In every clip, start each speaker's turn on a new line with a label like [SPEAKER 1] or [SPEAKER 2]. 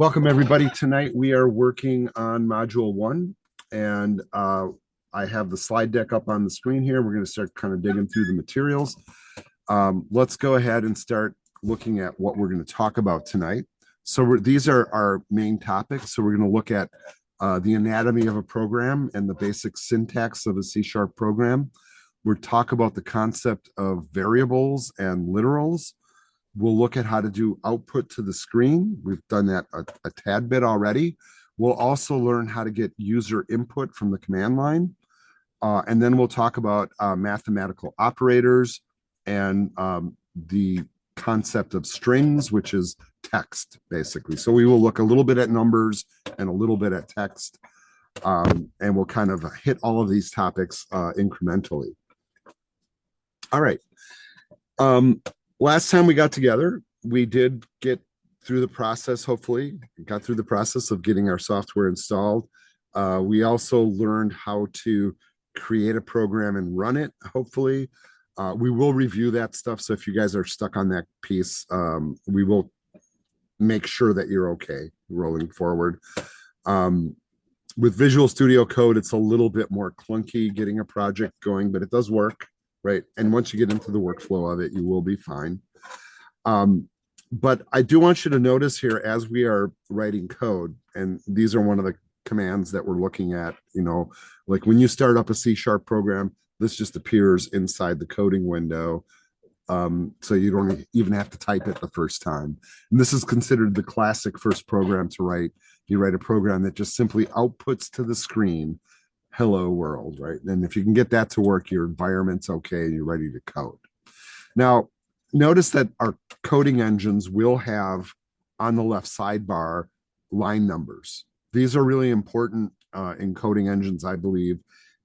[SPEAKER 1] Welcome, everybody. Tonight we are working on Module 1, and I have the slide deck up on the screen here. We're going to start kind of digging through the materials. Let's go ahead and start looking at what we're going to talk about tonight. So these are our main topics. So we're going to look at the anatomy of a program and the basic syntax of a C# program. We'll talk about the concept of variables and literals. We'll look at how to do output to the screen. We've done that a tad bit already. We'll also learn how to get user input from the command line. And then we'll talk about mathematical operators and the concept of strings, which is text, basically. So we will look a little bit at numbers and a little bit at text. And we'll kind of hit all of these topics incrementally. All right. Last time we got together, we did get through the process, hopefully, got through the process of getting our software installed. We also learned how to create a program and run it, hopefully. We will review that stuff, so if you guys are stuck on that piece, we will make sure that you're okay rolling forward. With Visual Studio Code, it's a little bit more clunky getting a project going, but it does work. Right. And once you get into the workflow of it, you will be fine. But I do want you to notice here as we are writing code, and these are one of the commands that we're looking at, like when you start up a C# program, this just appears inside the coding window. So you don't even have to type it the first time. And this is considered the classic first program to write. You write a program that just simply outputs to the screen hello world, right? And if you can get that to work, your environment's okay, you're ready to code. Now, notice that our coding engines will have on the left sidebar line numbers. These are really important in coding engines, I believe,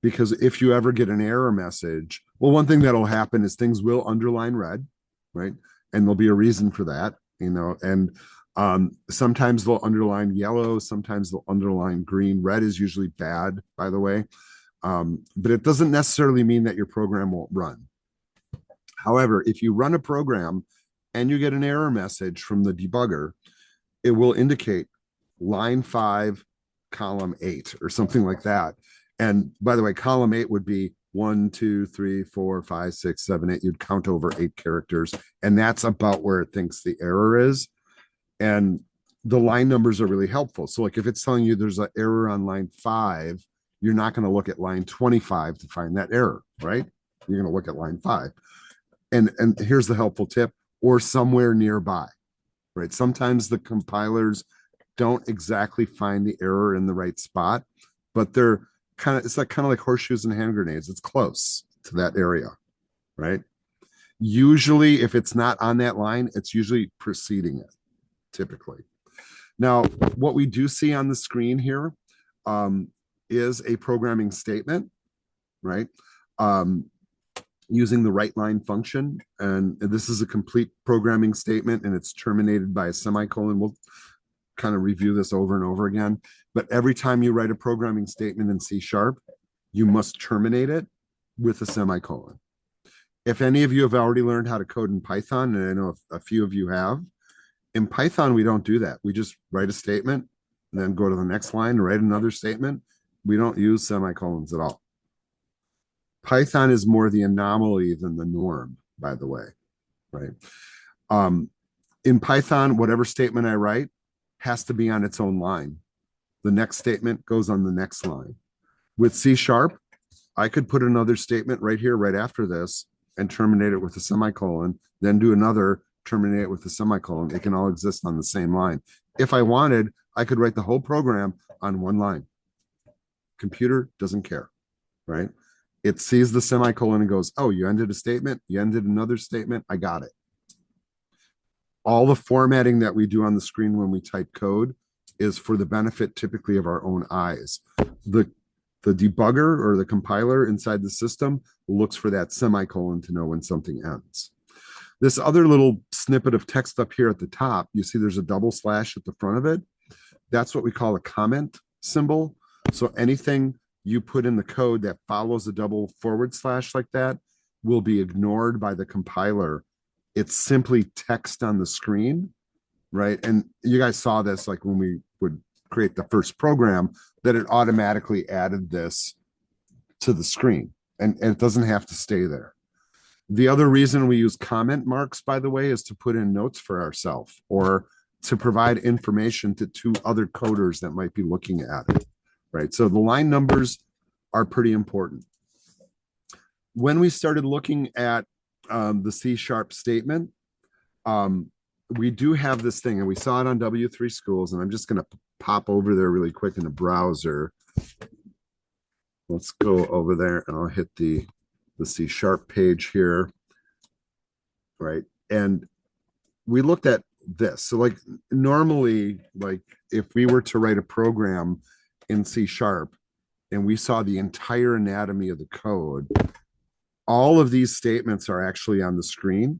[SPEAKER 1] because if you ever get an error message, well, one thing that'll happen is things will underline red, right? And there'll be a reason for that, and sometimes they'll underline yellow, sometimes they'll underline green. Red is usually bad, by the way, but it doesn't necessarily mean that your program won't run. However, if you run a program and you get an error message from the debugger, it will indicate line 5, column 8, or something like that. And by the way, column 8 would be 1, 2, 3, 4, 5, 6, 7, 8. You'd count over 8 characters, and that's about where it thinks the error is. And the line numbers are really helpful. So like if it's telling you there's an error on line 5, you're not going to look at line 25 to find that error, right? You're going to look at line 5. And here's the helpful tip, or somewhere nearby, right? Sometimes the compilers don't exactly find the error in the right spot, but they're it's like horseshoes and hand grenades. It's close to that area, right? Usually if it's not on that line, it's usually preceding it. Typically. Now, what we do see on the screen here is a programming statement, right? Using the write line function. And this is a complete programming statement, and it's terminated by a semicolon. We'll kind of review this over and over again. But every time you write a programming statement in C#, you must terminate it with a semicolon. If any of you have already learned how to code in Python, and I know a few of you have, in Python, we don't do that. We just write a statement and then go to the next line and write another statement. We don't use semicolons at all. Python is more the anomaly than the norm, by the way, right? In Python, whatever statement I write has to be on its own line. The next statement goes on the next line. With C#, I could put another statement right here, right after this, and terminate it with a semicolon, then do another, terminate it with a semicolon. It can all exist on the same line. If I wanted, I could write the whole program on one line. Computer doesn't care, right? It sees the semicolon and goes, oh, you ended a statement, you ended another statement, I got it. All the formatting that we do on the screen when we type code is for the benefit typically of our own eyes. The debugger or the compiler inside the system looks for that semicolon to know when something ends. This other little snippet of text up here at the top, you see there's a double slash at the front of it. That's what we call a comment symbol. So anything you put in the code that follows a double forward slash like that will be ignored by the compiler. It's simply text on the screen, right? And you guys saw this like when we would create the first program, that it automatically added this to the screen, and it doesn't have to stay there. The other reason we use comment marks, by the way, is to put in notes for ourselves or to provide information to two other coders that might be looking at it, right? So the line numbers are pretty important. When we started looking at the C# statement, we do have this thing, and we saw it on W3 Schools, and I'm just going to pop over there really quick in the browser. Let's go over there, and I'll hit the C# page here, right? And we looked at this. So like normally, like if we were to write a program in C# and we saw the entire anatomy of the code, all of these statements are actually on the screen,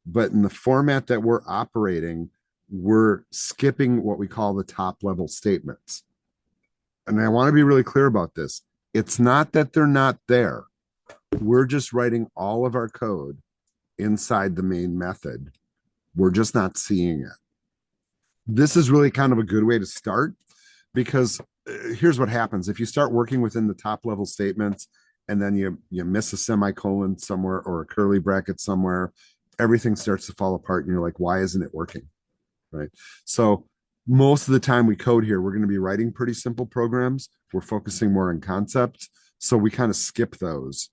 [SPEAKER 1] but in the format that we're operating, we're skipping what we call the top level statements. And I want to be really clear about this. It's not that they're not there. We're just writing all of our code inside the main method. We're just not seeing it. This is really kind of a good way to start, because here's what happens. If you start working within the top level statements and then you miss a semicolon somewhere or a curly bracket somewhere, everything starts to fall apart and you're like, why isn't it working? Right? So most of the time we code here, we're going to be writing pretty simple programs. We're focusing more on concepts. So we kind of skip those.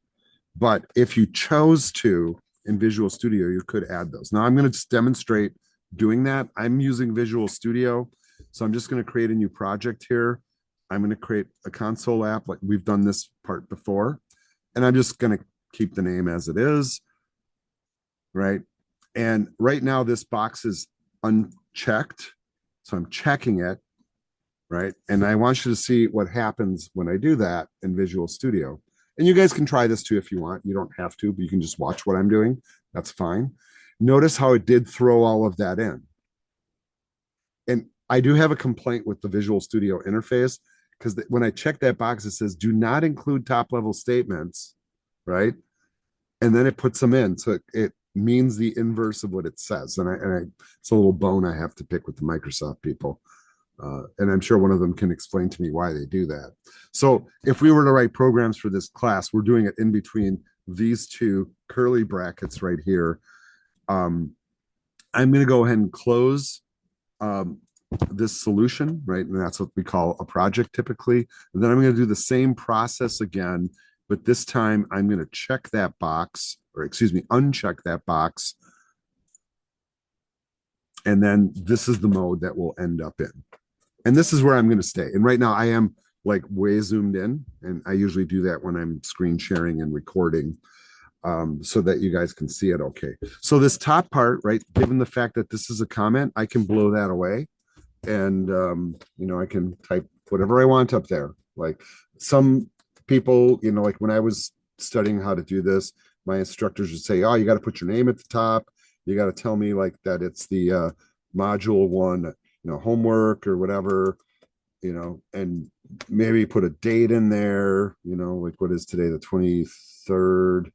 [SPEAKER 1] But if you chose to in Visual Studio, you could add those. Now I'm going to just demonstrate doing that. I'm using Visual Studio. So I'm just going to create a new project here. I'm going to create a console app like we've done this part before. And I'm just going to keep the name as it is. Right. And right now this box is unchecked. So I'm checking it. Right. And I want you to see what happens when I do that in Visual Studio. And you guys can try this too if you want. You don't have to, but you can just watch what I'm doing. That's fine. Notice how it did throw all of that in. And I do have a complaint with the Visual Studio interface, because when I check that box, it says do not include top level statements, right? And then it puts them in. So it means the inverse of what it says. And it's a little bone I have to pick with the Microsoft people. And I'm sure one of them can explain to me why they do that. So if we were to write programs for this class, we're doing it in between these two curly brackets right here. I'm going to go ahead and close this solution, right? And that's what we call a project typically. And then I'm going to do the same process again, but this time I'm going to check that box, or excuse me, uncheck that box. And then this is the mode that we'll end up in. And this is where I'm going to stay. And right now I am like way zoomed in, and I usually do that when I'm screen sharing and recording, so that you guys can see it okay. So this top part, right, given the fact that this is a comment, I can blow that away. And, I can type whatever I want up there. Like some people, like when I was studying how to do this, my instructors would say, oh, you got to put your name at the top. You got to tell me like that it's the module 1, homework or whatever, and maybe put a date in there, like what is today, the 23rd,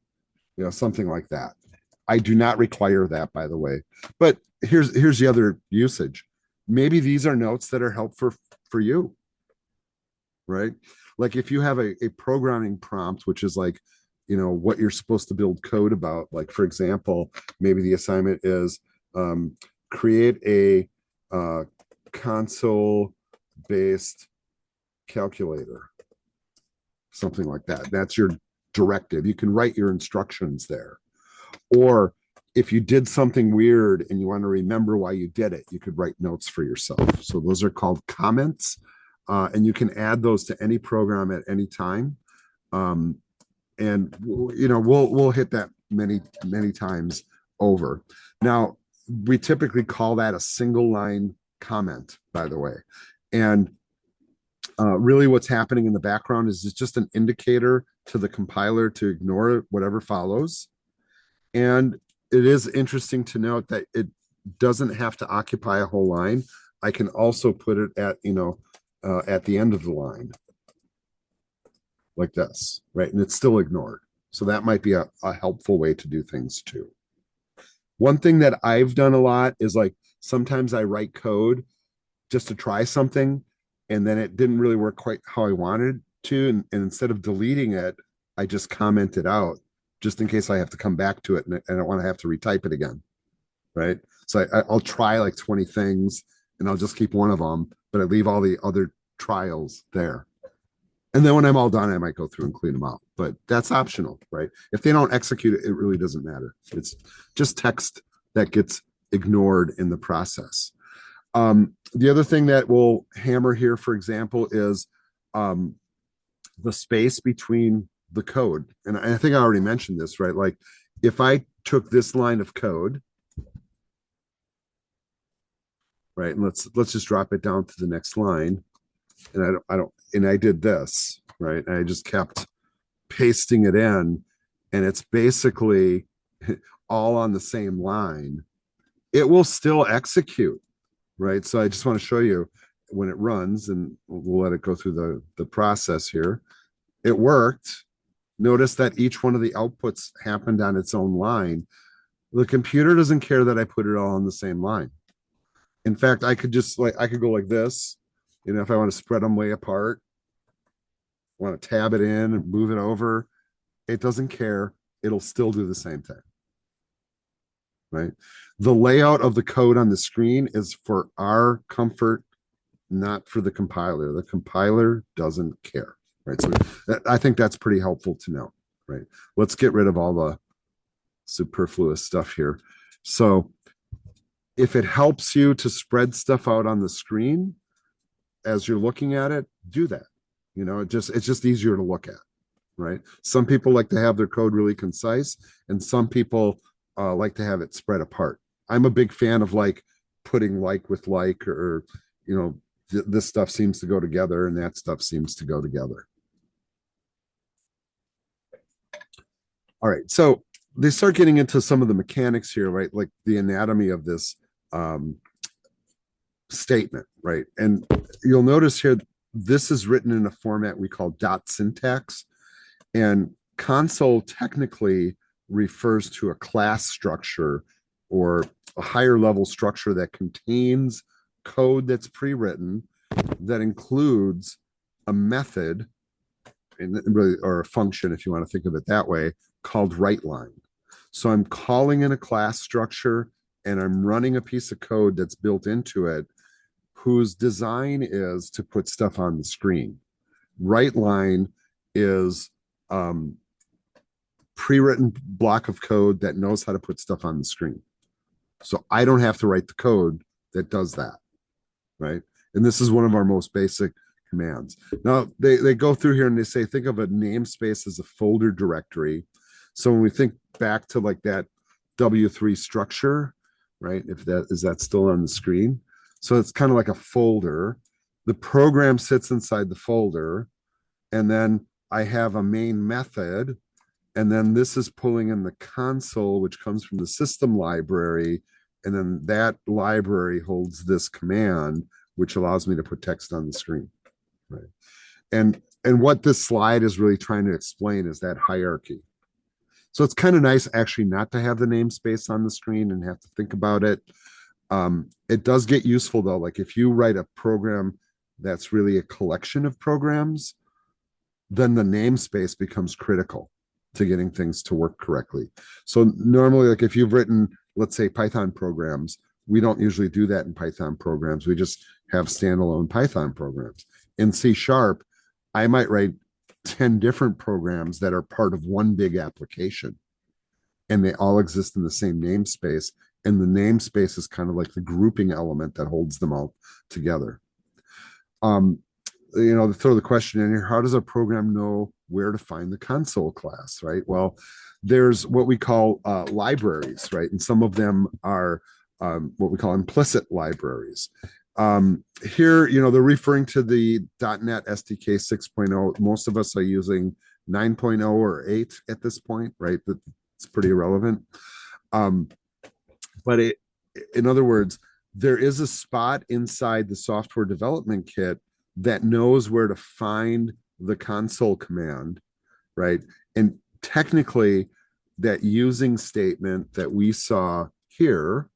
[SPEAKER 1] something like that. I do not require that, by the way. But here's the other usage. Maybe these are notes that are helpful for you, right? Like if you have a programming prompt, which is like, what you're supposed to build code about. Like, for example, maybe the assignment is create a console-based calculator, something like that. That's your directive. You can write your instructions there. Or if you did something weird and you want to remember why you did it, you could write notes for yourself. So those are called comments, and you can add those to any program at any time. And we'll hit that many times over. Now, we typically call that a single line comment, by the way. And really what's happening in the background is it's just an indicator to the compiler to ignore whatever follows. And it is interesting to note that it doesn't have to occupy a whole line. I can also put it at the end of the line like this, right? And it's still ignored. So that might be a helpful way to do things too. One thing that I've done a lot is like sometimes I write code just to try something, and then it didn't really work quite how I wanted to. And instead of deleting it, I just comment it out just in case I have to come back to it and I don't want to have to retype it again. Right. So I'll try like 20 things and I'll just keep one of them, but I leave all the other trials there. And then when I'm all done, I might go through and clean them out, but that's optional, right? If they don't execute it, it really doesn't matter. It's just text that gets ignored in the process. The other thing that we'll hammer here, for example, is the space between the code. And I think I already mentioned this, right? Like if I took this line of code, right, and let's just drop it down to the next line, and and I did this, right? And I just kept pasting it in, and it's basically all on the same line. It will still execute, right? So I just want to show you when it runs, and we'll let it go through the process here. It worked. Notice that each one of the outputs happened on its own line. The computer doesn't care that I put it all on the same line. In fact, I could just like I could go like this, if I want to spread them way apart, want to tab it in and move it over, it doesn't care. It'll still do the same thing. Right? The layout of the code on the screen is for our comfort, not for the compiler. The compiler doesn't care. Right. So I think that's pretty helpful to know. Right. Let's get rid of all the superfluous stuff here. So if it helps you to spread stuff out on the screen as you're looking at it, do that. It's just easier to look at, right? Some people like to have their code really concise, and some people like to have it spread apart. I'm a big fan of like putting like with like, or this stuff seems to go together and that stuff seems to go together. All right, so they start getting into some of the mechanics here, right? Like the anatomy of this statement, right? And you'll notice here, this is written in a format we call dot syntax. And console technically refers to a class structure or a higher level structure that contains code that's pre-written that includes a method or a function, if you want to think of it that way, called writeLine. So I'm calling in a class structure and I'm running a piece of code that's built into it whose design is to put stuff on the screen. writeLine is pre-written block of code that knows how to put stuff on the screen. So I don't have to write the code that does that, right? And this is one of our most basic commands. Now, they go through here and they say, think of a namespace as a folder directory. So when we think back to like that W3 structure, right? If that is that still on the screen? So it's kind of like a folder. The program sits inside the folder, and then I have a main method, and then this is pulling in the console, which comes from the system library, and then that library holds this command, which allows me to put text on the screen. Right. And what this slide is really trying to explain is that hierarchy. So it's kind of nice actually not to have the namespace on the screen and have to think about it. It does get useful though. Like if you write a program that's really a collection of programs, then the namespace becomes critical to getting things to work correctly. So normally, like if you've written, let's say Python programs, we don't usually do that in Python programs. We just have standalone Python programs. In C#, I might write 10 different programs that are part of one big application, and they all exist in the same namespace. And the namespace is kind of like the grouping element that holds them all together. To throw the question in here, how does a program know where to find the console class, right? Well, there's what we call libraries, right? And some of them are what we call implicit libraries. Here, they're referring to the .NET SDK 6.0. Most of us are using 9.0 or 8 at this point, right? It's pretty irrelevant. But in other words, there is a spot inside the software development kit that knows where to find the console command, right? And technically, that using statement that we saw here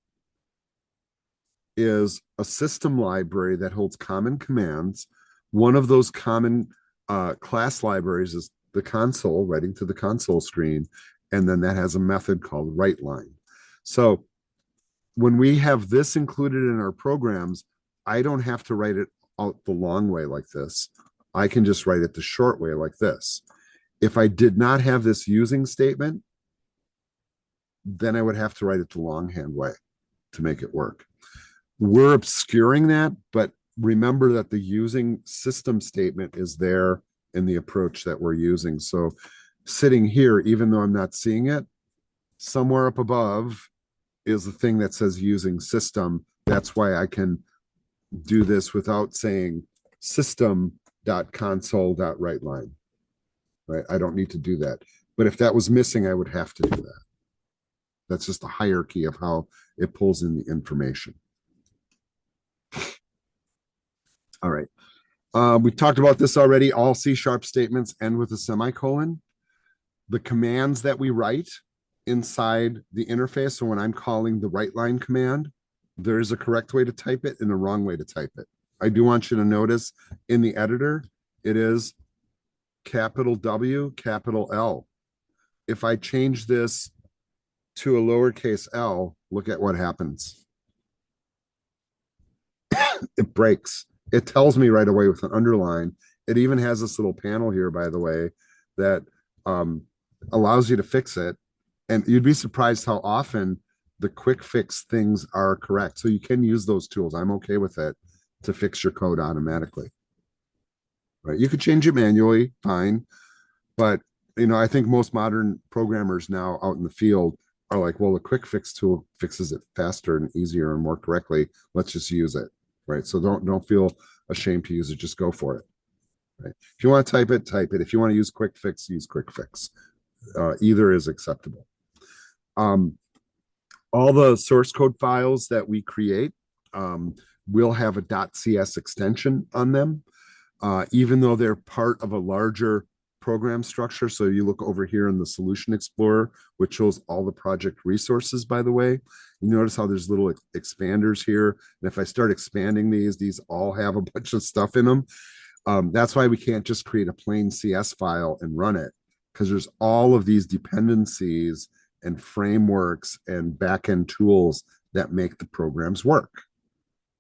[SPEAKER 1] is a system library that holds common commands. One of those common class libraries is the console, writing to the console screen, and then that has a method called writeLine. So when we have this included in our programs, I don't have to write it out the long way like this. I can just write it the short way like this. If I did not have this using statement, then I would have to write it the longhand way to make it work. We're obscuring that, but remember that the using system statement is there in the approach that we're using. So sitting here, even though I'm not seeing it, somewhere up above is the thing that says using system. That's why I can do this without saying system.console.writeLine, right? I don't need to do that. But if that was missing, I would have to do that. That's just a hierarchy of how it pulls in the information. All right. We talked about this already. All C# statements end with a semicolon. The commands that we write inside the interface, so when I'm calling the writeLine command, there is a correct way to type it and a wrong way to type it. I do want you to notice in the editor, it is capital W, capital L. If I change this to a lowercase l, look at what happens. It breaks. It tells me right away with an underline. It even has this little panel here, by the way, that allows you to fix it. And you'd be surprised how often the quick fix things are correct. So you can use those tools. I'm okay with it to fix your code automatically. Right? You could change it manually, fine. But I think most modern programmers now out in the field are like, well, the quick fix tool fixes it faster and easier and more correctly. Let's just use it. Right. So don't feel ashamed to use it. Just go for it. Right. If you want to type it, type it. If you want to use quick fix, use quick fix. Either is acceptable. All the source code files that we create will have a .cs extension on them, even though they're part of a larger program structure. So you look over here in the Solution Explorer, which shows all the project resources, by the way. You notice how there's little expanders here. And if I start expanding these all have a bunch of stuff in them. That's why we can't just create a plain CS file and run it, because there's all of these dependencies and frameworks and backend tools that make the programs work,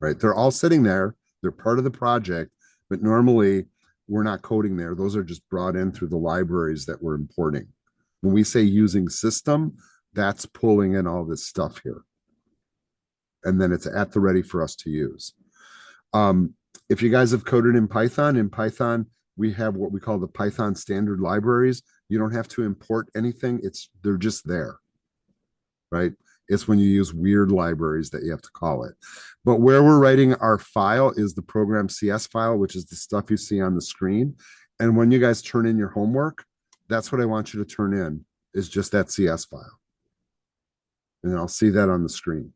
[SPEAKER 1] right? They're all sitting there. They're part of the project, but normally we're not coding there. Those are just brought in through the libraries that we're importing. When we say using system, that's pulling in all this stuff here. And then it's at the ready for us to use. If you guys have coded in Python, we have what we call the Python standard libraries. You don't have to import anything. They're just there, right? It's when you use weird libraries that you have to call it. But where we're writing our file is the program CS file, which is the stuff you see on the screen. And when you guys turn in your homework, that's what I want you to turn in, is just that CS file. And I'll see that on the screen.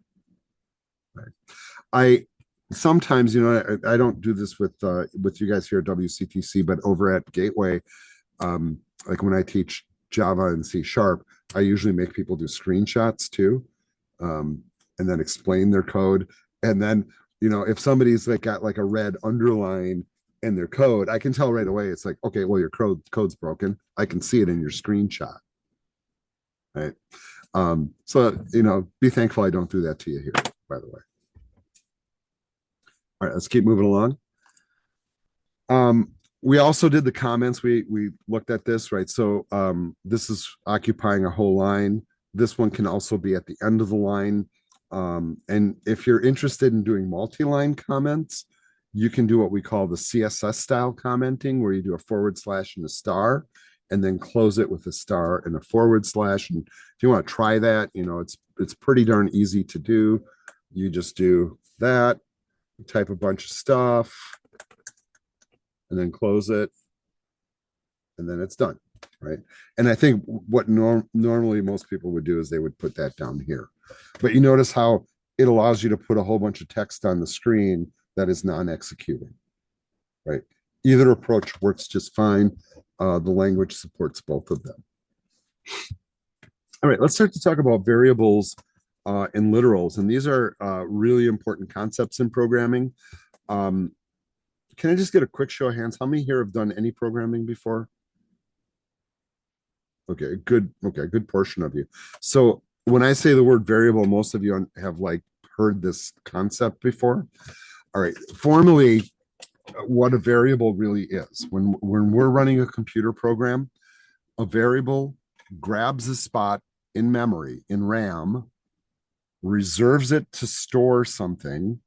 [SPEAKER 1] Right. Sometimes, I don't do this with you guys here at WCTC, but over at Gateway, like when I teach Java and C#, I usually make people do screenshots too, and then explain their code. And then, if somebody's got a red underline in their code, I can tell right away. It's like, okay, well, your code's broken. I can see it in your screenshot, right? So, be thankful I don't do that to you here, by the way. All right, let's keep moving along. We also did the comments. We looked at this, right? So this is occupying a whole line. This one can also be at the end of the line. And if you're interested in doing multi-line comments, you can do what we call the CSS style commenting, where you do a / and a star, and then close it with a star and a /. And if you want to try that, it's pretty darn easy to do. You just do that, type a bunch of stuff, and then close it, and then it's done, right? And I think what normally most people would do is they would put that down here. But you notice how it allows you to put a whole bunch of text on the screen that is non-executing, right? Either approach works just fine. The language supports both of them. All right, let's start to talk about variables and literals. And these are really important concepts in programming. Um, can I just get a quick show of hands? How many here have done any programming before? Okay, good. Okay, good portion of you. So when I say the word variable, most of you have like heard this concept before. All right, formally, what a variable really is. When we're running a computer program, a variable grabs a spot in memory, in RAM, reserves it to store something,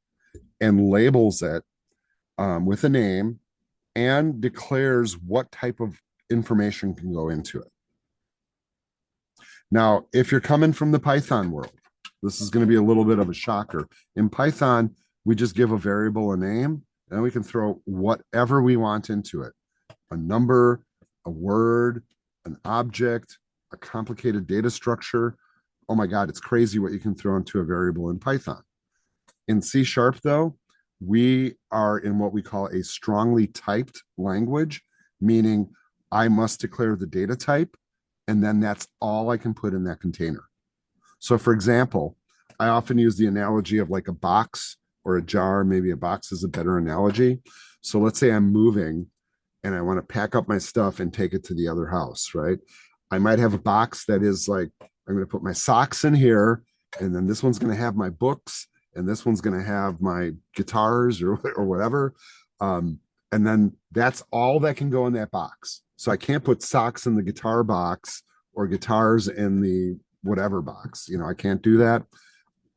[SPEAKER 1] and labels it with a name and declares what type of information can go into it. Now, if you're coming from the Python world, this is going to be a little bit of a shocker. In Python, we just give a variable a name and we can throw whatever we want into it: a number, a word, an object, a complicated data structure. Oh my God, it's crazy what you can throw into a variable in Python. In C Sharp, though, we are in what we call a strongly typed language, meaning I must declare the data type, and then that's all I can put in that container. So, for example, I often use the analogy of like a box or a jar. Maybe a box is a better analogy. So, let's say I'm moving and I want to pack up my stuff and take it to the other house, right? I might have a box that is like, I'm going to put my socks in here, and then this one's going to have my books, and this one's going to have my guitars or whatever. And then that's all that can go in that box. So I can't put socks in the guitar box or guitars in the whatever box. I can't do that.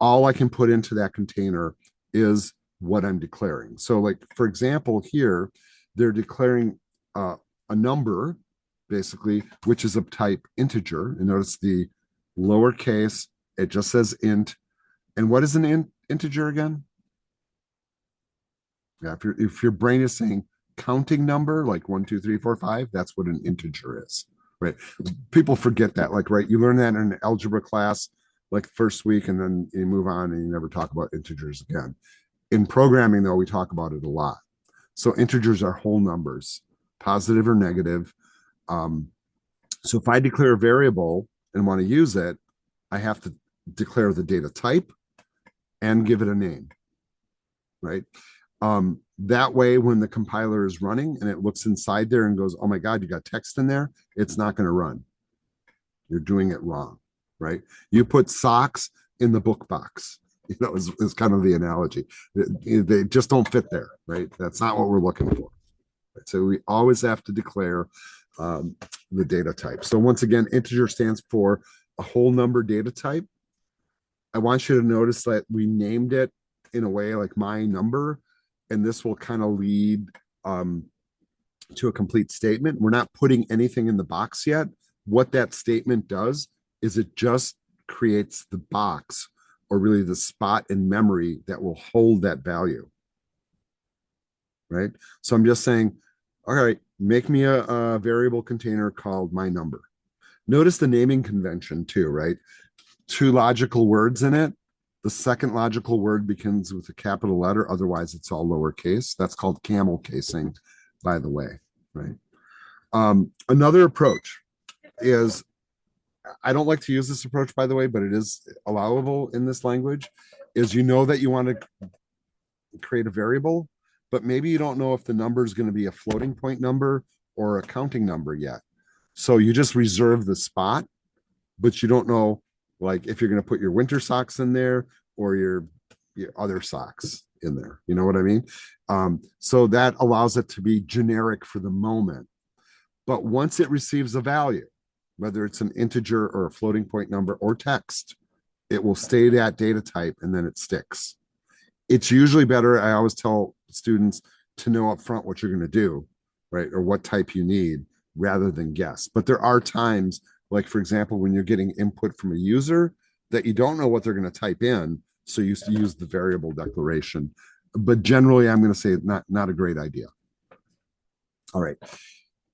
[SPEAKER 1] All I can put into that container is what I'm declaring. So, like, for example, here, they're declaring a number, basically, which is of type integer. And notice the lowercase, it just says int. And what is an integer again? Yeah, if your brain is saying counting number, like 1, 2, 3, 4, 5, that's what an integer is, right? People forget that, like, right? You learn that in an algebra class, like first week, and then you move on and you never talk about integers again. In programming, though, we talk about it a lot. So integers are whole numbers, positive or negative. So if I declare a variable and want to use it, I have to declare the data type and give it a name, right? That way, when the compiler is running and it looks inside there and goes, oh my God, you got text in there, it's not going to run. You're doing it wrong, right? You put socks in the book box. Is kind of the analogy. They just don't fit there, right? That's not what we're looking for. Right? So we always have to declare the data type. So once again, integer stands for a whole number data type. I want you to notice that we named it in a way like my number, and this will kind of lead to a complete statement. We're not putting anything in the box yet. What that statement does is it just creates the box, or really the spot in memory that will hold that value, right? So I'm just saying, all right, make me a variable container called my number. Notice the naming convention too, right? 2 logical words in it. The second logical word begins with a capital letter. Otherwise, it's all lowercase. That's called camel casing, by the way, right? Another approach is, I don't like to use this approach, by the way, but it is allowable in this language, is that you want to create a variable, but maybe you don't know if the number is going to be a floating point number or a counting number yet. So you just reserve the spot, but you don't know, like, if you're going to put your winter socks in there or your other socks in there. You know what I mean? So that allows it to be generic for the moment. But once it receives a value, whether it's an integer or a floating point number or text, it will stay that data type and then it sticks. It's usually better, I always tell students, to know up front what you're going to do, right? Or what type you need rather than guess. But there are times, like, for example, when you're getting input from a user that you don't know what they're going to type in. So you use the variable declaration. But generally, I'm going to say not a great idea. All right.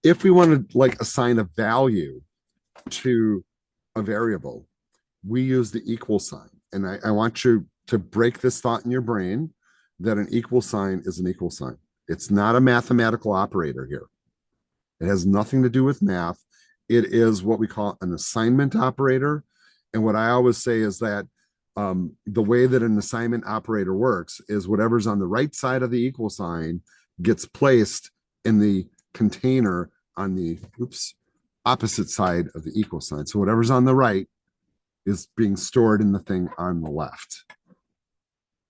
[SPEAKER 1] If we want to like assign a value to a variable, we use the equal sign. And I want you to break this thought in your brain that an equal sign is an equal sign. It's not a mathematical operator here. It has nothing to do with math. It is what we call an assignment operator. And what I always say is that The way that an assignment operator works is whatever's on the right side of the equal sign gets placed in the container on the opposite side of the equal sign. So whatever's on the right is being stored in the thing on the left,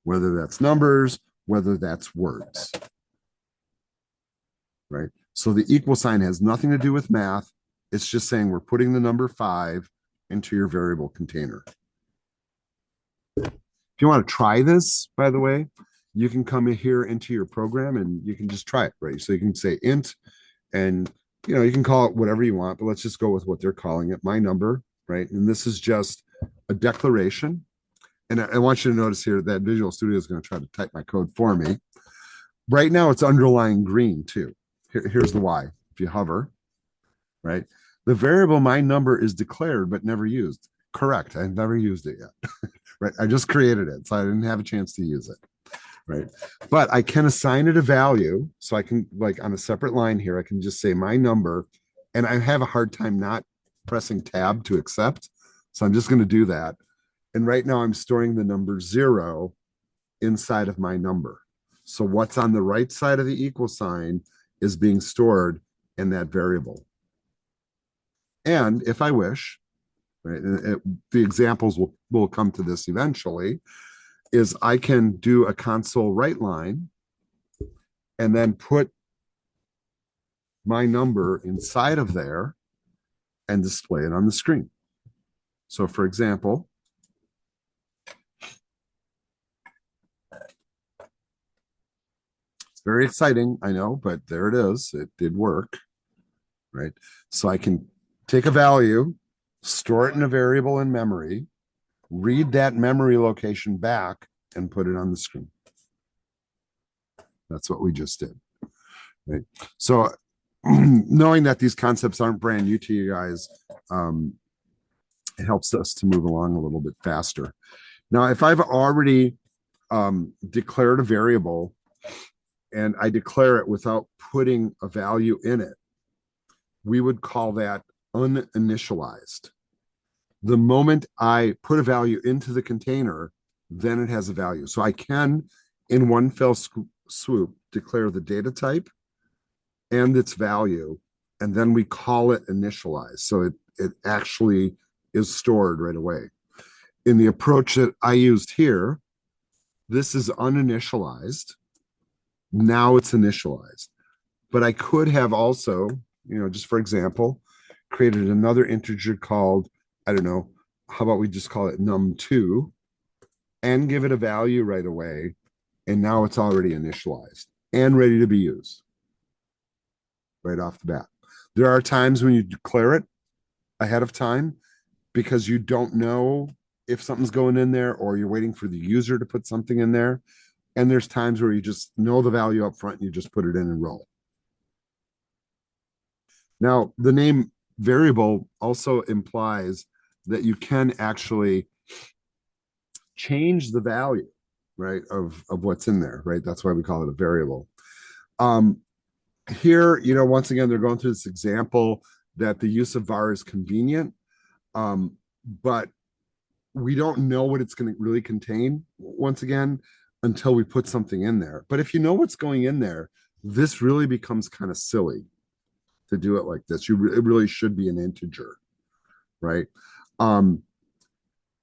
[SPEAKER 1] whether that's numbers, whether that's words, right? So the equal sign has nothing to do with math. It's just saying we're putting the number 5 into your variable container. If you want to try this, by the way, you can come in here into your program and you can just try it, right? So you can say int, and you can call it whatever you want, but let's just go with what they're calling it, my number, right? And this is just a declaration. And I want you to notice here that Visual Studio is going to try to type my code for me. Right now, it's underlying green too. Here's the why. If you hover, right, the variable my number is declared but never used. Correct. I've never used it yet. Right. I just created it, so I didn't have a chance to use it. Right. But I can assign it a value. So I can, like, on a separate line here, I can just say my number, and I have a hard time not pressing tab to accept. So I'm just going to do that. And right now I'm storing the number 0 inside of my number. So what's on the right side of the equal sign is being stored in that variable. And if I wish, right, the examples will come to this eventually, is I can do a console write line and then put my number inside of there and display it on the screen. So for example, it's very exciting, I know, but there it is. It did work, right? So I can take a value, store it in a variable in memory, read that memory location back, and put it on the screen. That's what we just did, right? So knowing that these concepts aren't brand new to you guys, it helps us to move along a little bit faster. Now, if I've already declared a variable and I declare it without putting a value in it, we would call that uninitialized. The moment I put a value into the container, then it has a value. So I can, in one fell swoop, declare the data type and its value, and then we call it initialized. So it actually is stored right away. In the approach that I used here, this is uninitialized. Now it's initialized. But I could have also, just for example, created another integer called, I don't know, how about we just call it num2 and give it a value right away. And now it's already initialized and ready to be used right off the bat. There are times when you declare it ahead of time because you don't know if something's going in there or you're waiting for the user to put something in there. And there's times where you just know the value up front and you just put it in and roll. Now, the name variable also implies that you can actually change the value, right, of what's in there, right? That's why we call it a variable. Here, once again, they're going through this example that the use of var is convenient, but we don't know what it's going to really contain, once again, until we put something in there. But if you know what's going in there, this really becomes kind of silly to do it like this. It really should be an integer, right?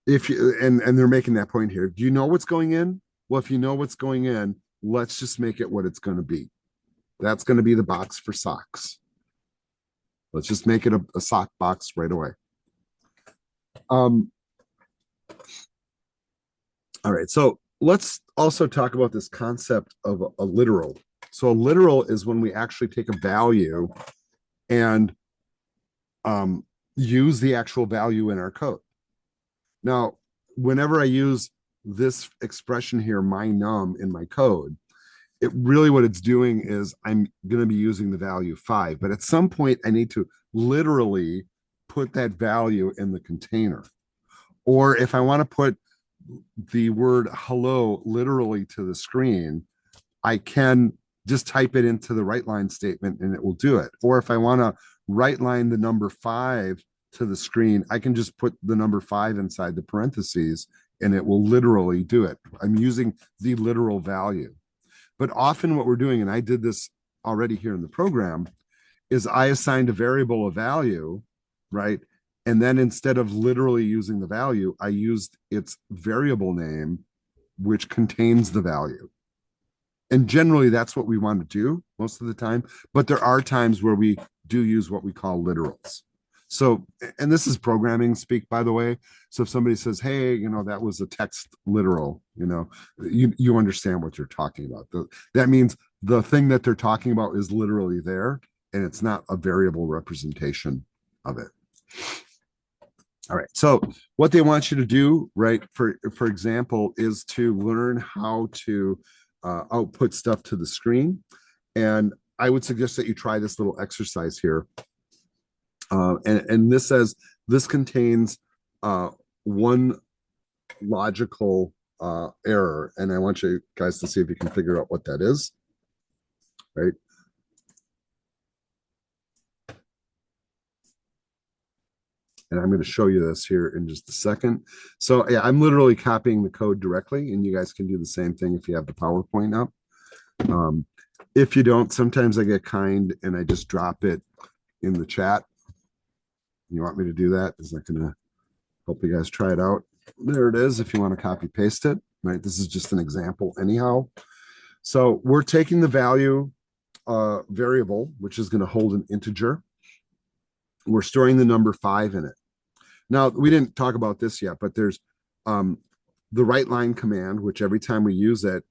[SPEAKER 1] If you and they're making that point here. Do you know what's going in? Well, if you know what's going in, let's just make it what it's going to be. That's going to be the box for socks. Let's just make it a sock box right away. All right, so let's also talk about this concept of a literal. So a literal is when we actually take a value and use the actual value in our code. Now, whenever I use this expression here, my num, in my code, it really what it's doing is I'm going to be using the value 5. But at some point, I need to literally put that value in the container. Or if I want to put the word hello literally to the screen, I can just type it into the write line statement and it will do it. Or if I want to write line the number 5 to the screen, I can just put the number 5 inside the parentheses and it will literally do it. I'm using the literal value. But often what we're doing, and I did this already here in the program, is I assigned a variable a value, right? And then instead of literally using the value, I used its variable name, which contains the value. And generally, that's what we want to do most of the time. But there are times where we do use what we call literals. So, and this is programming speak, by the way. So if somebody says, hey, that was a text literal, you understand what you're talking about. That means the thing that they're talking about is literally there, and it's not a variable representation of it. All right. So what they want you to do, right, for example, is to learn how to output stuff to the screen. And I would suggest that you try this little exercise here. And this says this contains one logical error. And I want you guys to see if you can figure out what that is, right? And I'm going to show you this here in just a second. So yeah, I'm literally copying the code directly, and you guys can do the same thing if you have the PowerPoint up. If you don't, sometimes I get kind and I just drop it in the chat. You want me to do that? Is that going to help you guys try it out? There it is if you want to copy paste it, right? This is just an example anyhow. So we're taking the value variable, which is going to hold an integer. We're storing the number 5 in it. Now, we didn't talk about this yet, but there's the write line command, which every time we use it,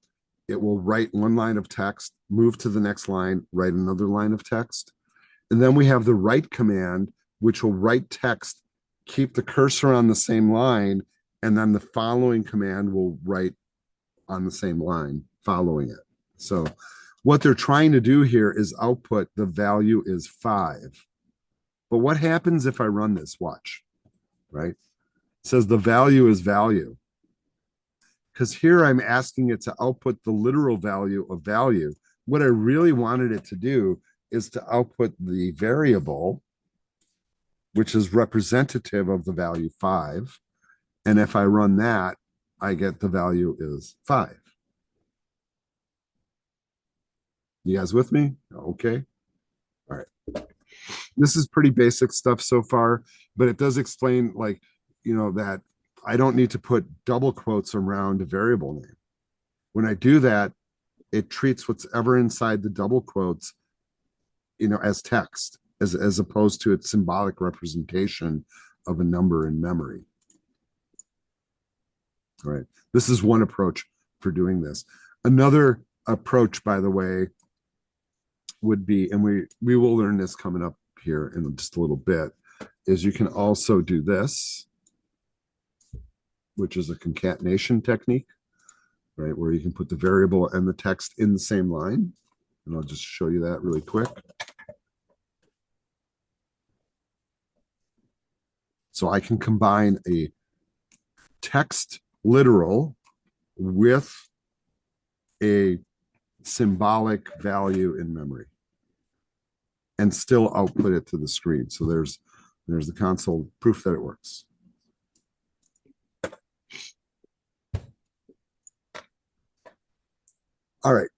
[SPEAKER 1] it will write one line of text, move to the next line, write another line of text. And then we have the write command, which will write text, keep the cursor on the same line, and then the following command will write on the same line following it. So what they're trying to do here is output the value is 5. But what happens if I run this? Watch, right? It says the value is value. Because here I'm asking it to output the literal value of value. What I really wanted it to do is to output the variable, which is representative of the value 5. And if I run that, I get the value is 5. You guys with me? Okay. All right. This is pretty basic stuff so far, but it does explain that I don't need to put double quotes around a variable name. When I do that, it treats what's ever inside the double quotes, as text, as opposed to its symbolic representation of a number in memory. All right. This is one approach for doing this. Another approach, by the way, would be, and we will learn this coming up here in just a little bit, is you can also do this, which is a concatenation technique, right? Where you can put the variable and the text in the same line. And I'll just show you that really quick. So I can combine a text literal with a symbolic value in memory and still output it to the screen. So there's the console proof that it works. All right.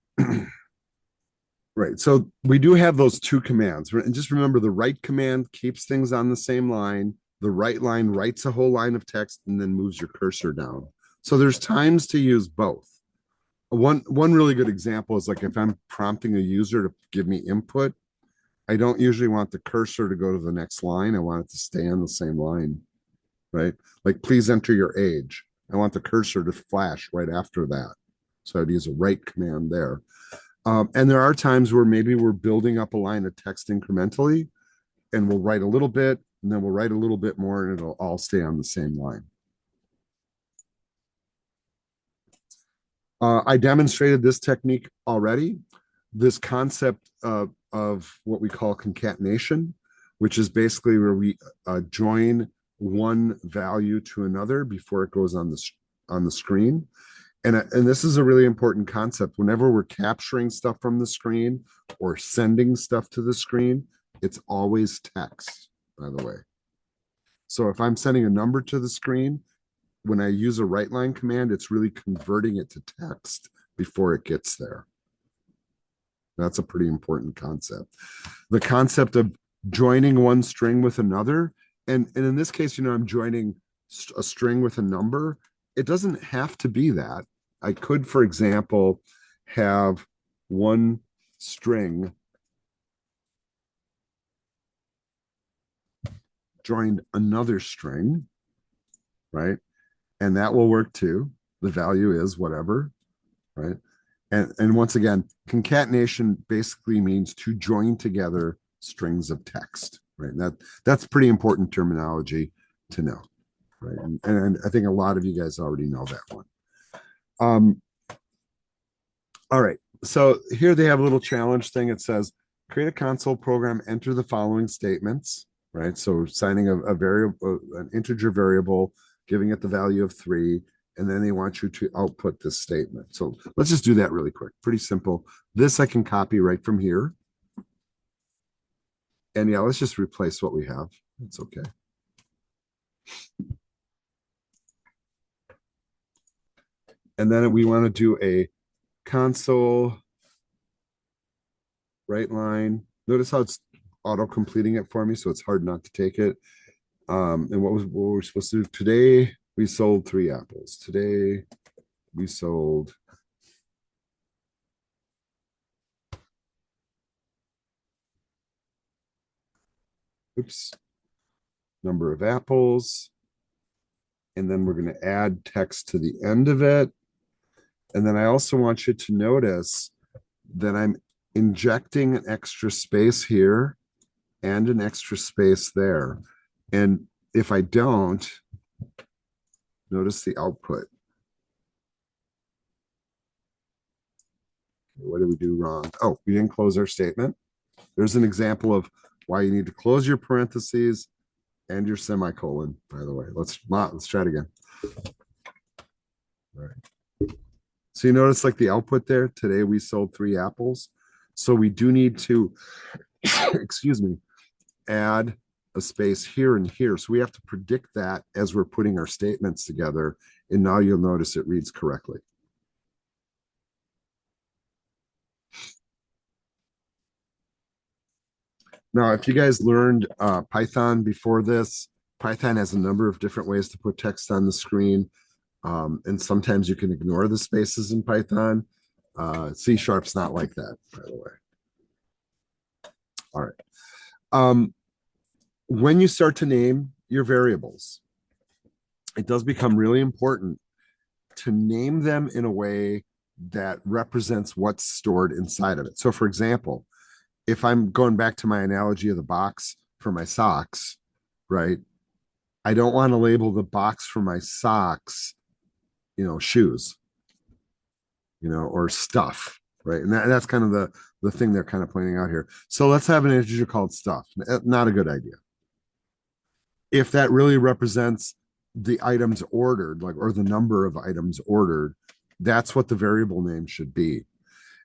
[SPEAKER 1] Right. So we do have those two commands. And just remember, the write command keeps things on the same line. The write line writes a whole line of text and then moves your cursor down. So there's times to use both. One really good example is like if I'm prompting a user to give me input, I don't usually want the cursor to go to the next line. I want it to stay on the same line, right? Like, please enter your age. I want the cursor to flash right after that. So I'd use a write command there. And there are times where maybe we're building up a line of text incrementally, and we'll write a little bit, and then we'll write a little bit more, and it'll all stay on the same line. I demonstrated this technique already, this concept of what we call concatenation, which is basically where we join one value to another before it goes on the screen. And this is a really important concept. Whenever we're capturing stuff from the screen or sending stuff to the screen, it's always text, by the way. So if I'm sending a number to the screen, when I use a write line command, it's really converting it to text before it gets there. That's a pretty important concept. The concept of joining one string with another, and in this case, I'm joining a string with a number. It doesn't have to be that. I could, for example, have one string joined another string, right? And that will work too. The value is whatever, right? And once again, concatenation basically means to join together strings of text, right? And that's pretty important terminology to know, right? And I think a lot of you guys already know that one. All right. So here they have a little challenge thing. It says, create a console program, enter the following statements, right? So signing a variable, an integer variable, giving it the value of 3, and then they want you to output this statement. So let's just do that really quick. Pretty simple. This I can copy right from here. And yeah, let's just replace what we have. It's okay. And then we want to do a console write line. Notice how it's auto completing it for me, so it's hard not to take it. And what were we supposed to do today? We sold 3 apples. Today we sold number of apples. And then we're going to add text to the end of it. And then I also want you to notice that I'm injecting an extra space here and an extra space there. And if I don't, notice the output. What did we do wrong? Oh, we didn't close our statement. There's an example of why you need to close your parentheses and your semicolon, by the way. Let's try it again. All right. So you notice like the output there, today we sold 3 apples. So we do need to, excuse me, add a space here and here. So we have to predict that as we're putting our statements together. And now you'll notice it reads correctly. Now, if you guys learned Python before this, Python has a number of different ways to put text on the screen. And sometimes you can ignore the spaces in Python. C# not like that, by the way. All right. When you start to name your variables, it does become really important to name them in a way that represents what's stored inside of it. So, for example, if I'm going back to my analogy of the box for my socks, right? I don't want to label the box for my socks, shoes, or stuff, right? And that's kind of the thing they're kind of pointing out here. So let's have an integer called stuff. Not a good idea. If that really represents the items ordered, or the number of items ordered, that's what the variable name should be.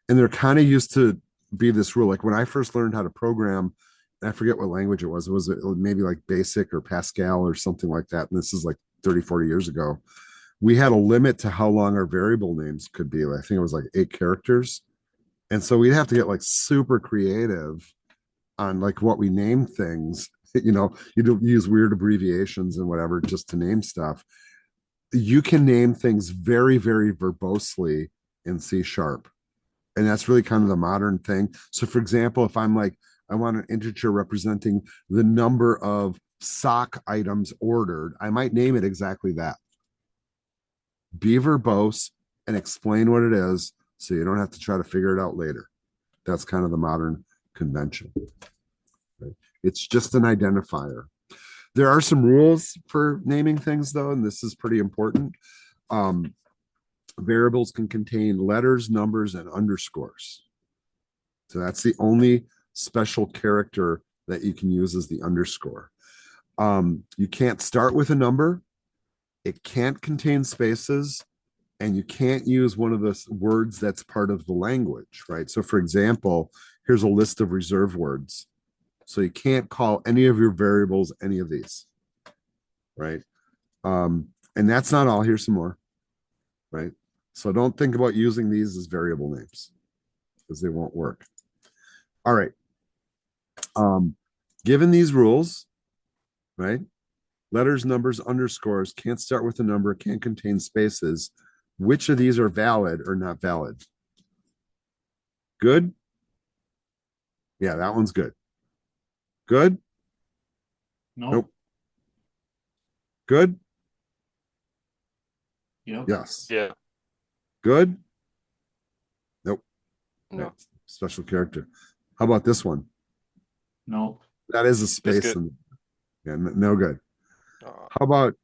[SPEAKER 1] And they're kind of used to be this rule. Like when I first learned how to program, I forget what language it was maybe like BASIC or Pascal or something like that. And this is like 30, 40 years ago. We had a limit to how long our variable names could be. I think it was like 8 characters. And so we'd have to get like super creative on like what we name things. You use weird abbreviations and whatever just to name stuff. You can name things very, very verbosely in C#. And that's really kind of the modern thing. So for example, if I'm like, I want an integer representing the number of sock items ordered, I might name it exactly that. Be verbose and explain what it is so you don't have to try to figure it out later. That's kind of the modern convention. Right? It's just an identifier. There are some rules for naming things, though, and this is pretty important. Variables can contain letters, numbers, and underscores. So that's the only special character that you can use as the underscore. You can't start with a number. It can't contain spaces, and you can't use one of the words that's part of the language, right? So for example, here's a list of reserve words. So you can't call any of your variables any of these, right? And And that's not all. Here's some more, right? So don't think about using these as variable names because they won't work. All right. Given these rules, right? Letters, numbers, underscores can't start with a number, can't contain spaces. Which of these are valid or not valid? Good? Yeah, that one's good. Good? Nope. Good?
[SPEAKER 2] Yep.
[SPEAKER 1] Yes.
[SPEAKER 3] Yeah.
[SPEAKER 1] Good? Nope.
[SPEAKER 3] No.
[SPEAKER 1] Right. Special character. How about this one?
[SPEAKER 2] Nope.
[SPEAKER 1] That is a space. Yeah, no good. How about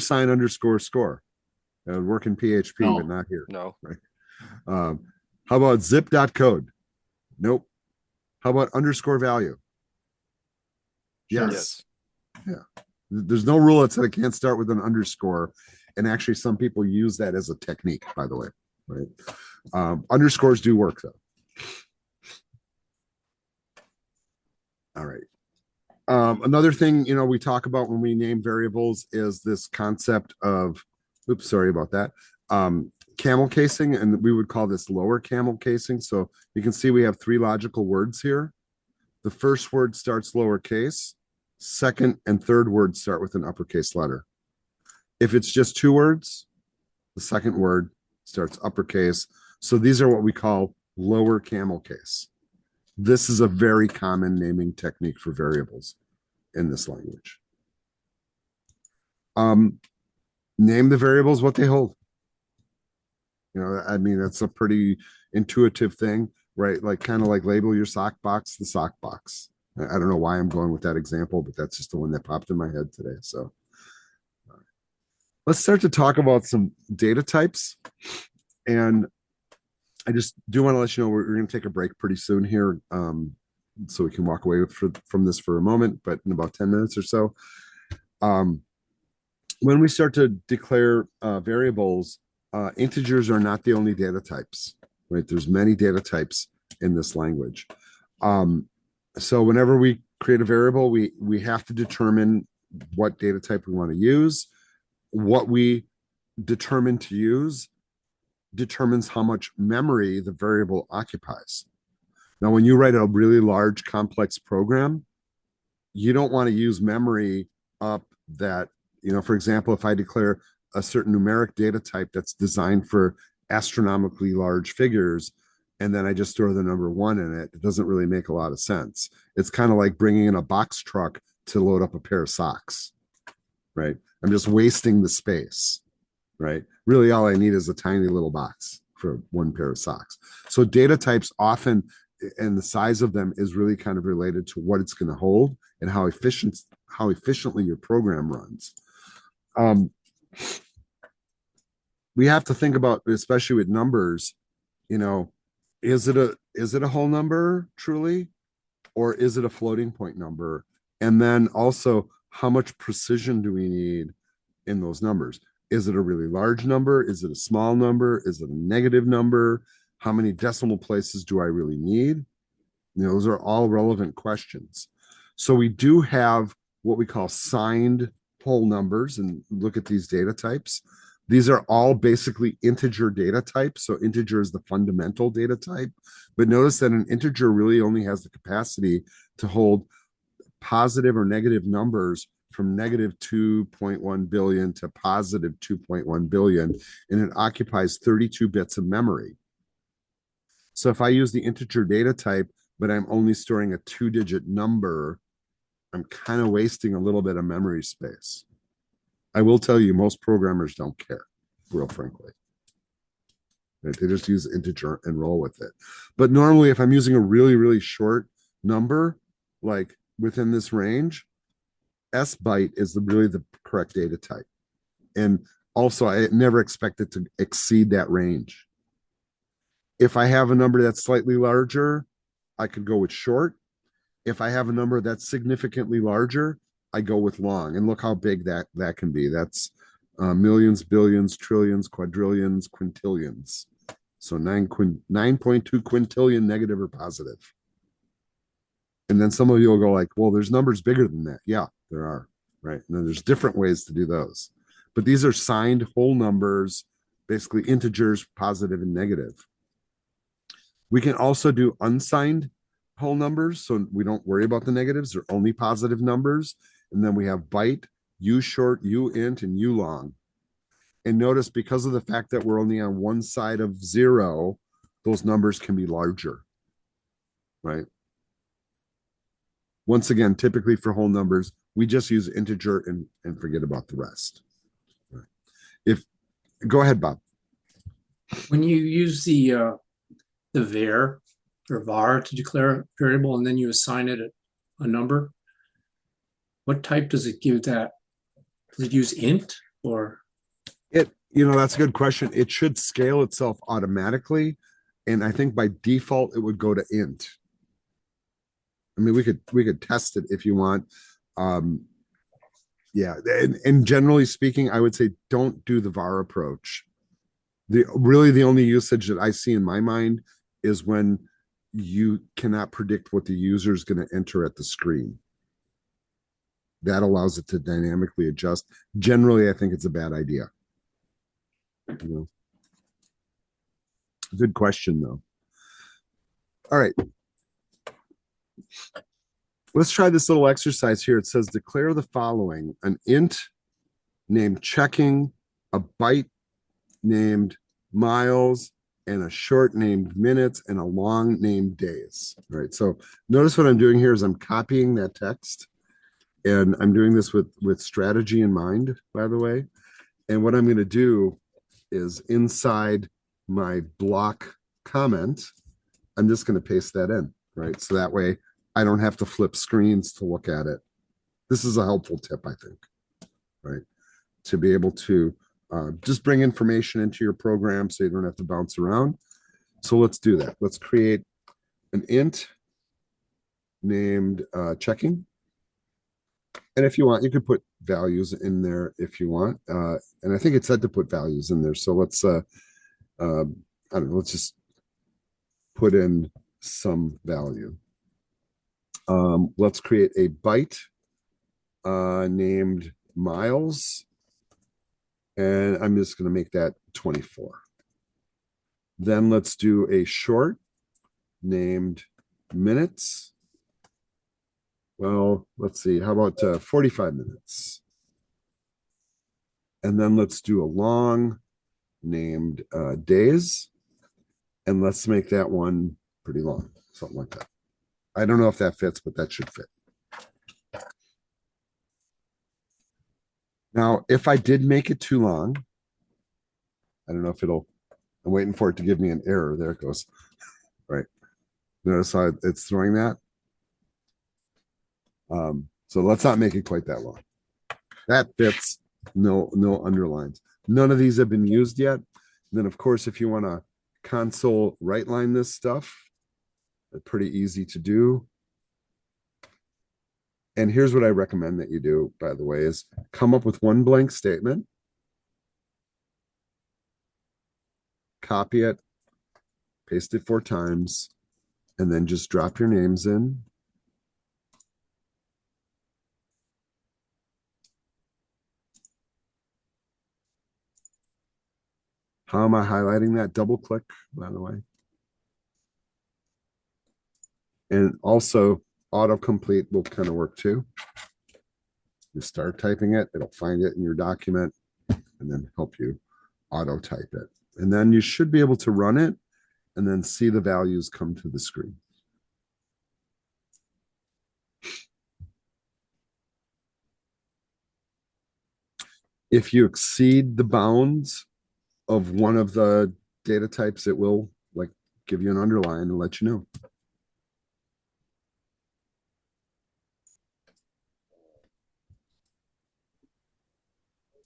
[SPEAKER 1] $sign underscore score? That would work in PHP,
[SPEAKER 2] No.
[SPEAKER 1] but not here.
[SPEAKER 3] No.
[SPEAKER 1] Right. How about zip.code? Nope. How about underscore value?
[SPEAKER 2] Sure.
[SPEAKER 1] Yes. Yeah. There's no rule that said it can't start with an underscore. And actually, some people use that as a technique, by the way. Right. Underscores do work, though. All right. Another thing, we talk about when we name variables is this concept of, oops, sorry about that. Camel casing, and we would call this lower camel casing. So you can see we have 3 logical words here. The first word starts lowercase. Second and third words start with an uppercase letter. If it's just 2 words, the second word starts uppercase. So these are what we call lower camel case. This is a very common naming technique for variables in this language. Name the variables what they hold. I mean, that's a pretty intuitive thing, right? Like kind of like label your sock box the sock box. I don't know why I'm going with that example, but that's just the one that popped in my head today. So let's start to talk about some data types. And I just do want to let you know we're going to take a break pretty soon here, so we can walk away from this for a moment, but in about 10 minutes or so. When we start to declare variables, integers are not the only data types, right? There's many data types in this language. So whenever we create a variable, we have to determine what data type we want to use. What we determine to use determines how much memory the variable occupies. Now, when you write a really large, complex program, you don't want to use memory up that, for example, if I declare a certain numeric data type that's designed for astronomically large figures, and then I just throw the number 1 in it, it doesn't really make a lot of sense. It's kind of like bringing in a box truck to load up a pair of socks, right? I'm just wasting the space, right? Really, all I need is a tiny little box for 1 pair of socks. So data types often, and the size of them is really kind of related to what it's going to hold and how efficiently your program runs. We have to think about, especially with numbers, is it a whole number truly, or is it a floating point number? And then also, how much precision do we need in those numbers? Is it a really large number? Is it a small number? Is it a negative number? How many decimal places do I really need? Those are all relevant questions. So we do have what we call signed whole numbers, and look at these data types. These are all basically integer data types. So integer is the fundamental data type. But notice that an integer really only has the capacity to hold positive or negative numbers from negative 2.1 billion to positive 2.1 billion, and it occupies 32 bits of memory. So if I use the integer data type, but I'm only storing a 2-digit number, I'm kind of wasting a little bit of memory space. I will tell you, most programmers don't care, real frankly. Right? They just use integer and roll with it. But normally, if I'm using a really, really short number, like within this range, S byte is really the correct data type. And also, I never expect it to exceed that range. If I have a number that's slightly larger, I could go with short. If I have a number that's significantly larger, I go with long. And look how big that can be. That's millions, billions, trillions, quadrillions, quintillions. So 9.2 quintillion, negative or positive. And then some of you will go like, well, there's numbers bigger than that. Yeah, there are, right? And then there's different ways to do those. but these are signed whole numbers, basically integers, positive and negative. We can also do unsigned whole numbers, so we don't worry about the negatives. They're only positive numbers. And then we have byte, u short, u int, and u long. And notice, because of the fact that we're only on one side of zero, those numbers can be larger, right? Once again, typically for whole numbers, we just use integer and forget about the rest. If Go ahead, Bob.
[SPEAKER 3] When you use the var or var to declare a variable and then you assign it a number, what type does it give that? Does it use int or?
[SPEAKER 1] That's a good question. It should scale itself automatically. And I think by default, it would go to int. I mean, we could test it if you want. Yeah. And generally speaking, I would say don't do the var approach. The only usage that I see in my mind is when you cannot predict what the user is going to enter at the screen. That allows it to dynamically adjust. Generally, I think it's a bad idea. Good question, though. All right. Let's try this little exercise here. It says declare the following: an int named checking, a byte named miles, and a short named minutes, and a long named days. All right. So notice what I'm doing here is I'm copying that text, and I'm doing this with strategy in mind, by the way. And what I'm going to do is inside my block comment, I'm just going to paste that in, right? So that way I don't have to flip screens to look at it. This is a helpful tip, I think, right? To be able to just bring information into your program so you don't have to bounce around. So let's do that. Let's create an int named checking. And if you want, you could put values in there if you want. And I think it said to put values in there. So let's, I don't know, let's just put in some value. Let's create a byte named miles. And I'm just going to make that 24. Then let's do a short named minutes. Well, let's see. How about 45 minutes? And then let's do a long named days. And let's make that one pretty long, something like that. I don't know if that fits, but that should fit. Now, if I did make it too long, I don't know if it'll, I'm waiting for it to give me an error. There it goes. Right. Notice how it's throwing that. So let's not make it quite that long. That fits. No underlines. None of these have been used yet. And then, of course, if you want to console right line this stuff, it's pretty easy to do. And here's what I recommend that you do, by the way, is come up with one blank statement, copy it, paste it 4 times, and then just drop your names in. How am I highlighting that? Double click, by the way. And also autocomplete will kind of work too. You start typing it, it'll find it in your document and then help you auto type it. And then you should be able to run it and then see the values come to the screen. If you exceed the bounds of one of the data types, it will like give you an underline and let you know.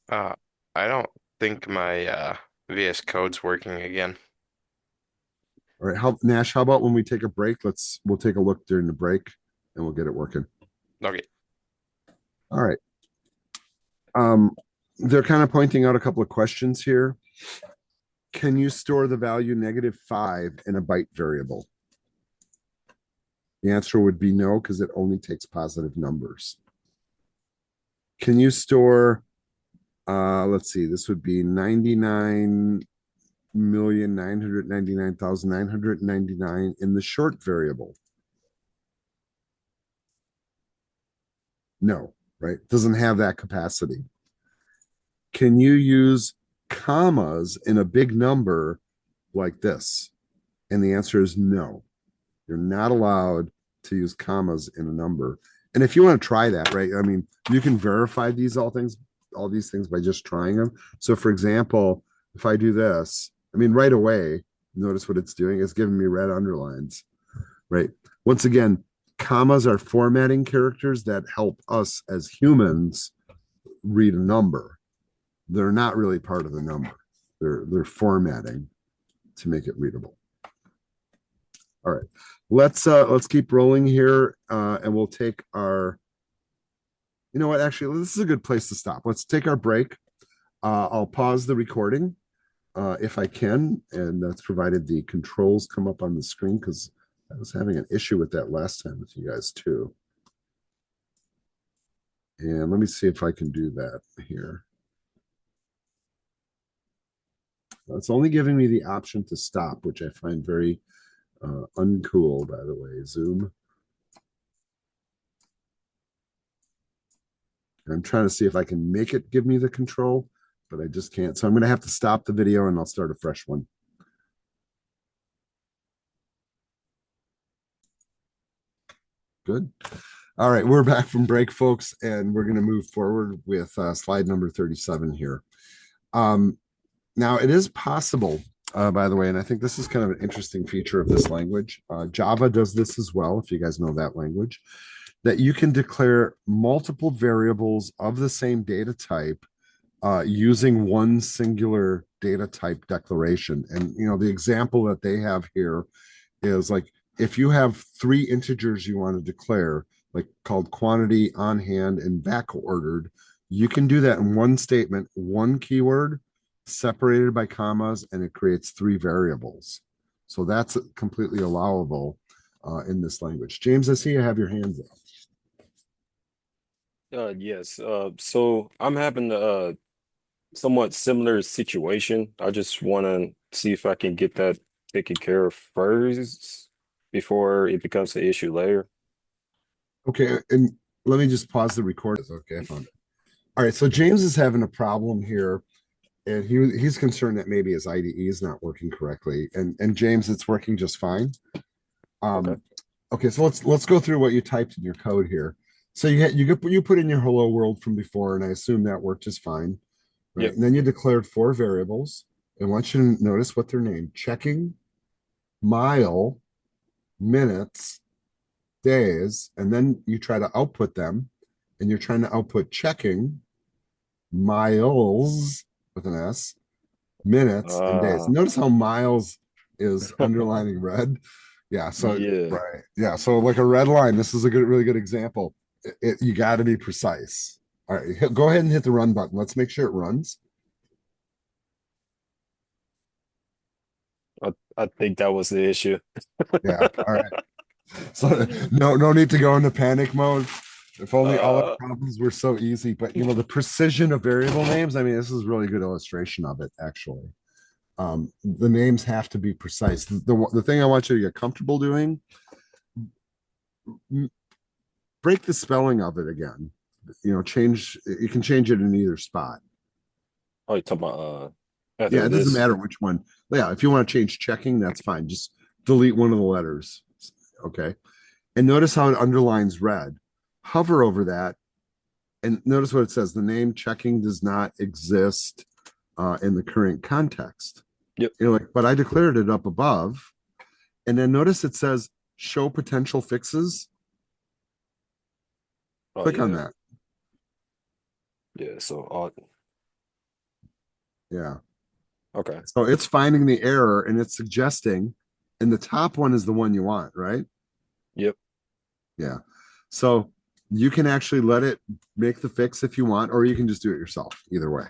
[SPEAKER 4] I don't think my VS Code's working again.
[SPEAKER 1] All right, Nash, how about when we take a break? We'll take a look during the break and we'll get it working.
[SPEAKER 4] Okay.
[SPEAKER 1] All right. They're kind of pointing out a couple of questions here. Can you store the value -5 in a byte variable? The answer would be no, because it only takes positive numbers. Can you store Let's see, this would be 99,999,999 in the short variable. No, right? Doesn't have that capacity. Can you use commas in a big number like this? And the answer is no. You're not allowed to use commas in a number. And if you want to try that, right? I mean, you can verify all these things by just trying them. So for example, if I do this, I mean, right away, notice what it's doing. It's giving me red underlines, right? Once again, commas are formatting characters that help us as humans read a number. They're not really part of the number. They're formatting to make it readable. All right, let's keep rolling here, and we'll take our. You know what? Actually, this is a good place to stop. Let's take our break. I'll pause the recording if I can, and that's provided the controls come up on the screen because I was having an issue with that last time with you guys too. And let me see if I can do that here. It's only giving me the option to stop, which I find very uncool, by the way. Zoom. I'm trying to see if I can make it give me the control, but I just can't. So I'm going to have to stop the video and I'll start a fresh one. Good. All right, we're back from break, folks, and we're going to move forward with slide number 37 here. Now, it is possible, by the way, and I think this is kind of an interesting feature of this language. Java does this as well, if you guys know that language, that you can declare multiple variables of the same data type using one singular data type declaration. And, you know, the example that they have here is like, if you have 3 integers you want to declare, like called quantity, on hand, and back ordered, you can do that in one statement, one keyword, separated by commas, and it creates 3 variables. So that's completely allowable in this language. James, I see you have your hands up.
[SPEAKER 5] Yes. So I'm having a somewhat similar situation. I just want to see if I can get that taken care of first before it becomes an issue later.
[SPEAKER 1] Okay, and let me just pause the record. Okay, I found it. All right, so James is having a problem here, and he's concerned that maybe his IDE is not working correctly. And James, it's working just fine.
[SPEAKER 5] Okay.
[SPEAKER 1] Okay, so let's go through what you typed in your code here. So you put in your hello world from before, and I assume that worked just fine, right?
[SPEAKER 5] Yep.
[SPEAKER 1] And then you declared 4 variables, and I want you to notice what they're named: checking, mile, minutes, days, and then you try to output them, and you're trying to output checking, miles with an S, minutes, and days. Notice how miles is underlining red. Yeah, so
[SPEAKER 5] Yeah.
[SPEAKER 1] right. Yeah, so like a red line, this is a really good example. You got to be precise. All right, go ahead and hit the run button. Let's make sure it runs.
[SPEAKER 5] I think that was the issue.
[SPEAKER 1] Yeah, all right. So no need to go into panic mode. If only all our
[SPEAKER 5] Uh,
[SPEAKER 1] problems were so easy. But you know, the precision of variable names, I mean, this is a really good illustration of it, actually. The names have to be precise. The thing I want you to get comfortable doing, break the spelling of it again. You know, you can change it in either spot.
[SPEAKER 5] oh, you're talking about
[SPEAKER 1] Yeah,
[SPEAKER 5] after
[SPEAKER 1] it doesn't
[SPEAKER 5] this.
[SPEAKER 1] matter which one. Yeah, if you want to change checking, that's fine. Just delete one of the letters. Okay. And notice how it underlines red. Hover over that and notice what it says. The name checking does not exist in the current context.
[SPEAKER 5] Yep.
[SPEAKER 1] You're like, but I declared it up above. And then notice it says show potential fixes.
[SPEAKER 5] Oh,
[SPEAKER 1] Click on
[SPEAKER 5] yeah.
[SPEAKER 1] that.
[SPEAKER 5] Yeah. So,
[SPEAKER 1] Yeah.
[SPEAKER 5] okay.
[SPEAKER 1] So it's finding the error and it's suggesting, and the top one is the one you want, right?
[SPEAKER 5] Yep.
[SPEAKER 1] Yeah. So you can actually let it make the fix if you want, or you can just do it yourself. Either way.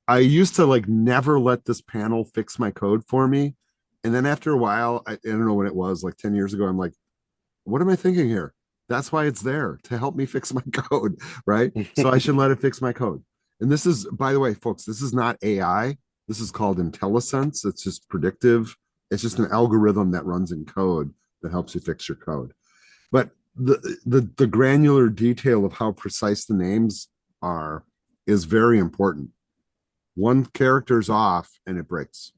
[SPEAKER 1] I used to like never let this panel fix my code for me. And then after a while, I don't know when it was, like 10 years ago, I'm like, what am I thinking here? That's why it's there, to help me fix my code, right? So I should let it fix my code. And this is, by the way, folks, this is not AI. This is called IntelliSense. It's just predictive. It's just an algorithm that runs in code that helps you fix your code. But the granular detail of how precise the names are is very important. One character's off and it breaks.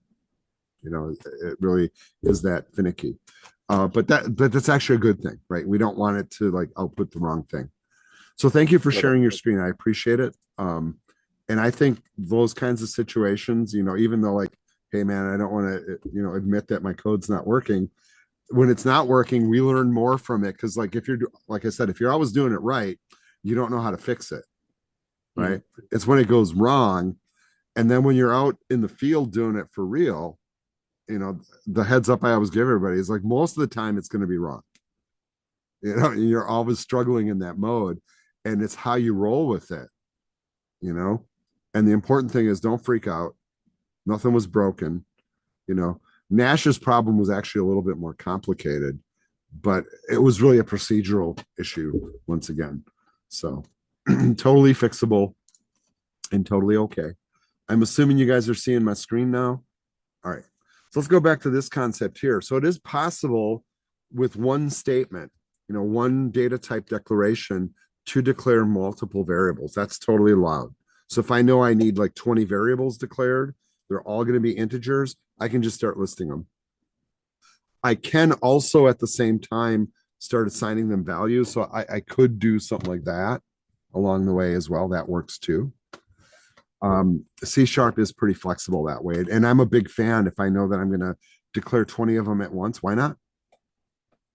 [SPEAKER 1] You know, it really is that finicky. But that's actually a good thing, right? We don't want it to like output the wrong thing. So thank you for sharing your screen. I appreciate it. And I think those kinds of situations, you know, even though like, hey man, I don't want to, you know, admit that my code's not working. When it's not working, we learn more from it. Cause like if you're, like I said, if you're always doing it right, you don't know how to fix it. Right. It's when it goes wrong. And then when you're out in the field doing it for real, you know, the heads up I always give everybody is like most of the time it's going to be wrong. You know, you're always struggling in that mode, and it's how you roll with it, you know. And the important thing is don't freak out. Nothing was broken. You know, Nash's problem was actually a little bit more complicated, but it was really a procedural issue once again. So totally fixable and totally okay. I'm assuming you guys are seeing my screen now. All right. So let's go back to this concept here. So it is possible with one statement, you know, one data type declaration to declare multiple variables. That's totally allowed. So if I know I need like 20 variables declared, they're all going to be integers, I can just start listing them. I can also at the same time start assigning them values. So I could do something like that along the way as well. That works too. C# is pretty flexible that way. And I'm a big fan. If I know that I'm going to declare 20 of them at once, why not?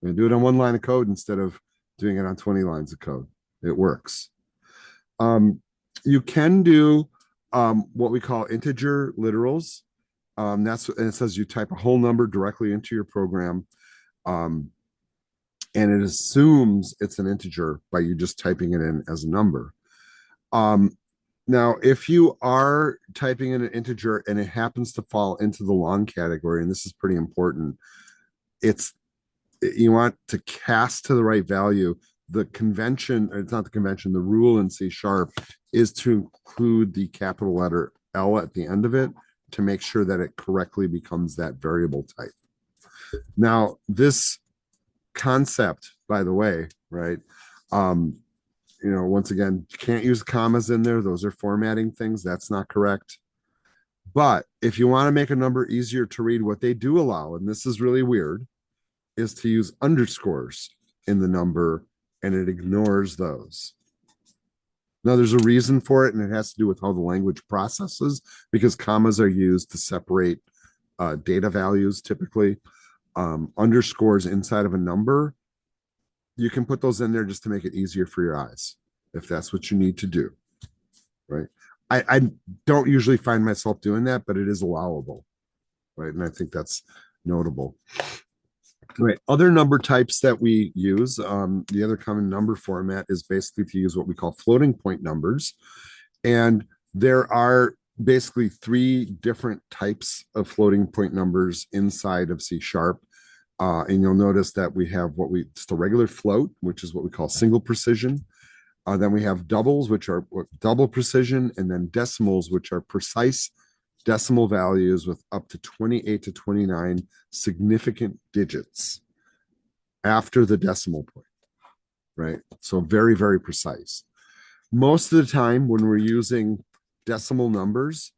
[SPEAKER 1] I'm going to do it on one line of code instead of doing it on 20 lines of code. It works. You can do what we call integer literals. And it says you type a whole number directly into your program. And it assumes it's an integer by you just typing it in as a number. Now, if you are typing in an integer and it happens to fall into the long category, and this is pretty important, you want to cast to the right value. The convention, it's not the convention, the rule in C# is to include the capital letter L at the end of it to make sure that it correctly becomes that variable type. Now, this concept, by the way, right? You know, once again, you can't use commas in there. Those are formatting things. That's not correct. But if you want to make a number easier to read, what they do allow, and this is really weird, is to use underscores in the number, and it ignores those. Now, there's a reason for it, and it has to do with how the language processes, because commas are used to separate data values typically. Underscores inside of a number, you can put those in there just to make it easier for your eyes, if that's what you need to do, right? I don't usually find myself doing that, but it is allowable, right? And I think that's notable. Right. Other number types that we use, the other common number format is basically to use what we call floating point numbers. And there are basically 3 different types of floating point numbers inside of C#. And you'll notice that we have just a regular float, which is what we call single precision. Then we have doubles, which are double precision, and then decimals, which are precise decimal values with up to 28 to 29 significant digits after the decimal point, right? So very, very precise. Most of the time when we're using decimal numbers,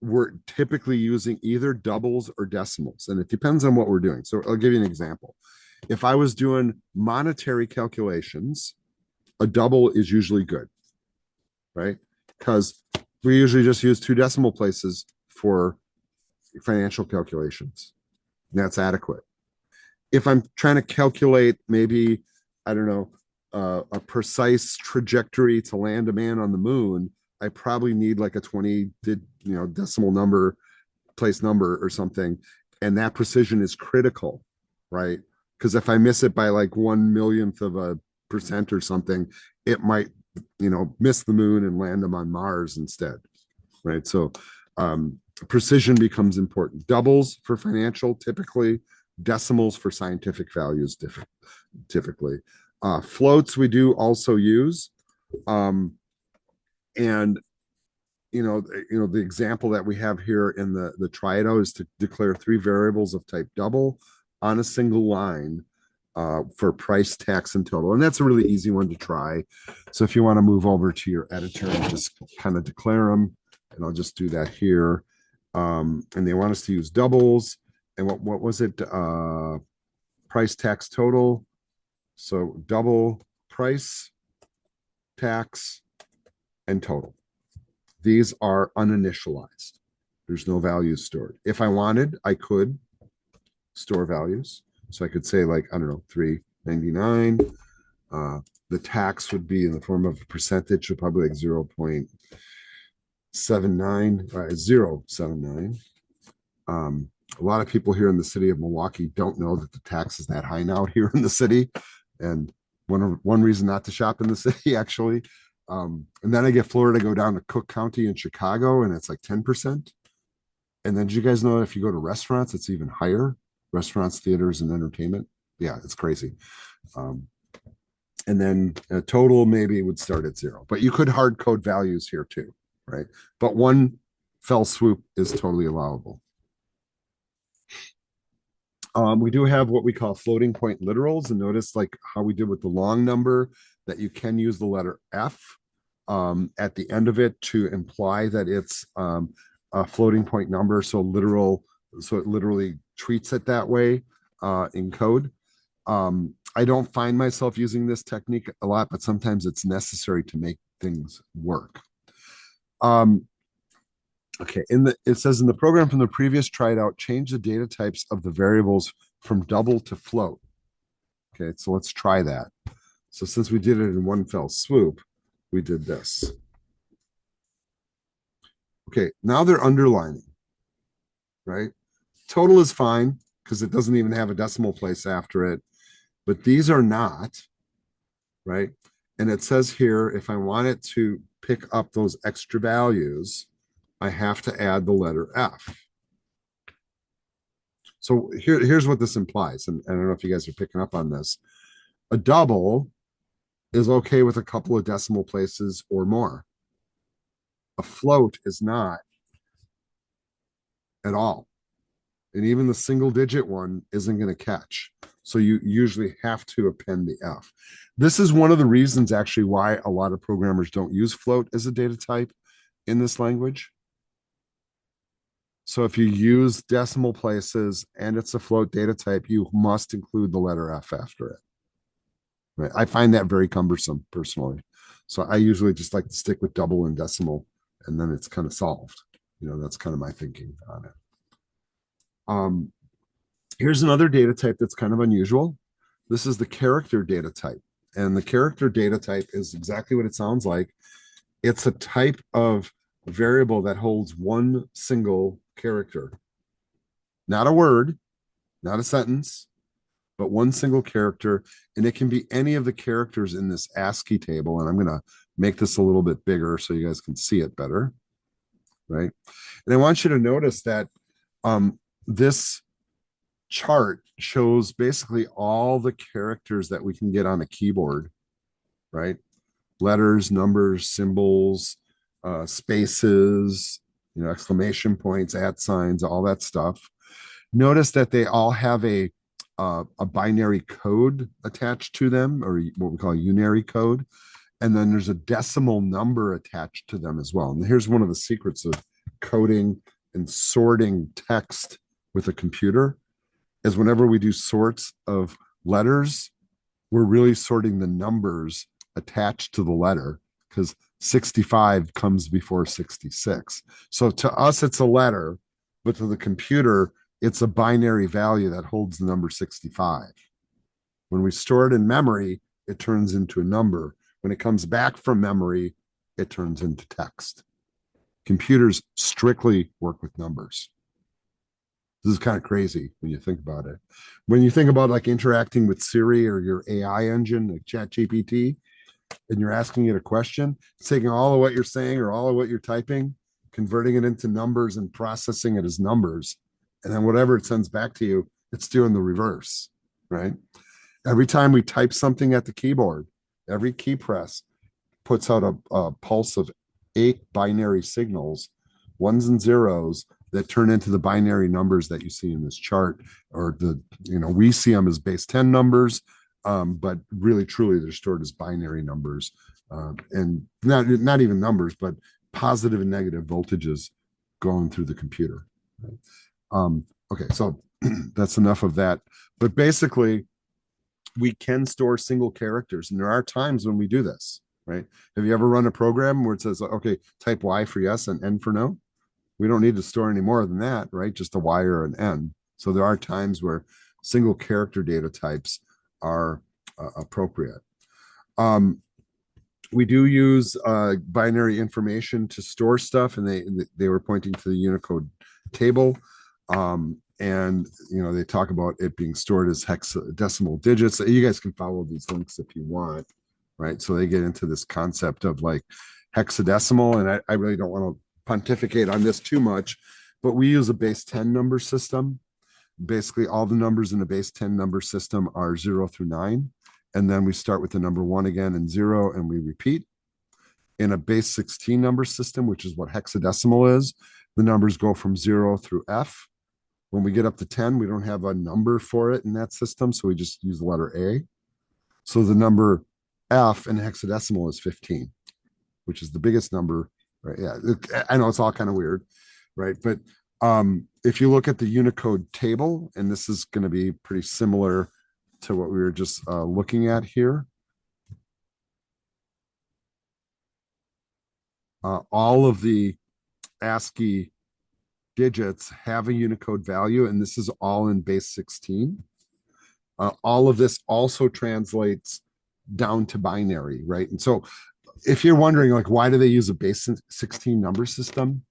[SPEAKER 1] we're typically using either doubles or decimals, and it depends on what we're doing. So I'll give you an example. If I was doing monetary calculations, a double is usually good, right? Because we usually just use 2 decimal places for financial calculations. That's adequate. If I'm trying to calculate maybe, I don't know, a precise trajectory to land a man on the moon, I probably need like a 20 decimal number, place number or something. And that precision is critical, right? Because if I miss it by like 1/1,000,000th of a percent or something, it might, miss the moon and land them on Mars instead, right? So precision becomes important. Doubles for financial, typically. Decimals for scientific values, typically. Floats we do also use. And the example that we have here in the triado is to declare three variables of type double on a single line for price, tax, and total. And that's a really easy one to try. So if you want to move over to your editor and just kind of declare them, and I'll just do that here. And they want us to use doubles. And what was it? Price, tax, total. So double, price, tax, and total. These are uninitialized. There's no values stored. If I wanted, I could store values. So I could say like, I don't know, 399. The tax would be in the form of a percentage, so probably like 0.79, 0.79. A lot of people here in the city of Milwaukee don't know that the tax is that high now here in the city. And one reason not to shop in the city, actually. And then I get Florida, go down to Cook County in Chicago, and it's like 10%. And then did you guys know if you go to restaurants, it's even higher? Restaurants, theaters, and entertainment. Yeah, it's crazy. And then a total maybe would start at 0. But you could hard code values here too, right? But one fell swoop is totally allowable. We do have what we call floating point literals, and notice like how we did with the long number that you can use the letter F at the end of it to imply that it's a floating point number. So it literally treats it that way in code. I don't find myself using this technique a lot, but sometimes it's necessary to make things work. Okay, it says in the program from the previous tried out, change the data types of the variables from double to float. Okay, so let's try that. So since we did it in one fell swoop, we did this. Okay, now they're underlining, right? Total is fine because it doesn't even have a decimal place after it, but these are not, right? And it says here, if I want it to pick up those extra values, I have to add the letter F. So here's what this implies, and I don't know if you guys are picking up on this. A double is okay with a couple of decimal places or more. A float is not at all. And even the single digit one isn't going to catch. So you usually have to append the F. This is one of the reasons actually why a lot of programmers don't use float as a data type in this language. So if you use decimal places and it's a float data type, you must include the letter F after it. Right? I find that very cumbersome personally. So I usually just like to stick with double and decimal, and then it's kind of solved. That's kind of my thinking on it. Here's another data type that's kind of unusual. This is the character data type. And the character data type is exactly what it sounds like. It's a type of variable that holds one single character. Not a word, not a sentence, but one single character. And it can be any of the characters in this ASCII table. And I'm going to make this a little bit bigger so you guys can see it better. Right. And I want you to notice that this chart shows basically all the characters that we can get on a keyboard, right? Letters, numbers, symbols, spaces, exclamation points, @ signs, all that stuff. Notice that they all have a binary code attached to them, or what we call a unary code. And then there's a decimal number attached to them as well. And here's one of the secrets of coding and sorting text with a computer is whenever we do sorts of letters, we're really sorting the numbers attached to the letter because 65 comes before 66. So to us, it's a letter, but to the computer, it's a binary value that holds the number 65. When we store it in memory, it turns into a number. When it comes back from memory, it turns into text. Computers strictly work with numbers. This is kind of crazy when you think about it. When you think about like interacting with Siri or your AI engine, like ChatGPT, and you're asking it a question, it's taking all of what you're saying or all of what you're typing, converting it into numbers and processing it as numbers. And then whatever it sends back to you, it's doing the reverse, right? Every time we type something at the keyboard, every key press puts out a pulse of 8 binary signals, ones and zeros, that turn into the binary numbers that you see in this chart. Or we see them as base 10 numbers, but really truly they're stored as binary numbers, and not even numbers, but positive and negative voltages going through the computer. Okay, so that's enough of that. But basically, we can store single characters, and there are times when we do this, right? Have you ever run a program where it says, okay, type Y for yes and N for no? We don't need to store any more than that, right? Just a Y or an N. So there are times where single character data types are appropriate. We do use binary information to store stuff, and they were pointing to the Unicode table. And they talk about it being stored as hexadecimal digits. You guys can follow these links if you want, right? So they get into this concept of like hexadecimal, and I really don't want to pontificate on this too much, but we use a base 10 number system. Basically, all the numbers in a base 10 number system are 0 through 9. And then we start with the number 1 again and 0, and we repeat. In a base 16 number system, which is what hexadecimal is, the numbers go from 0 through F. When we get up to 10, we don't have a number for it in that system, so we just use the letter A. So the number F in hexadecimal is 15, which is the biggest number, right? Yeah, I know it's all kind of weird, right? But if you look at the Unicode table, and this is going to be pretty similar to what we were just looking at here. All of the ASCII digits have a Unicode value, and this is all in base 16. All of this also translates down to binary, right? And so if you're wondering, like, why do they use a base 16 number system?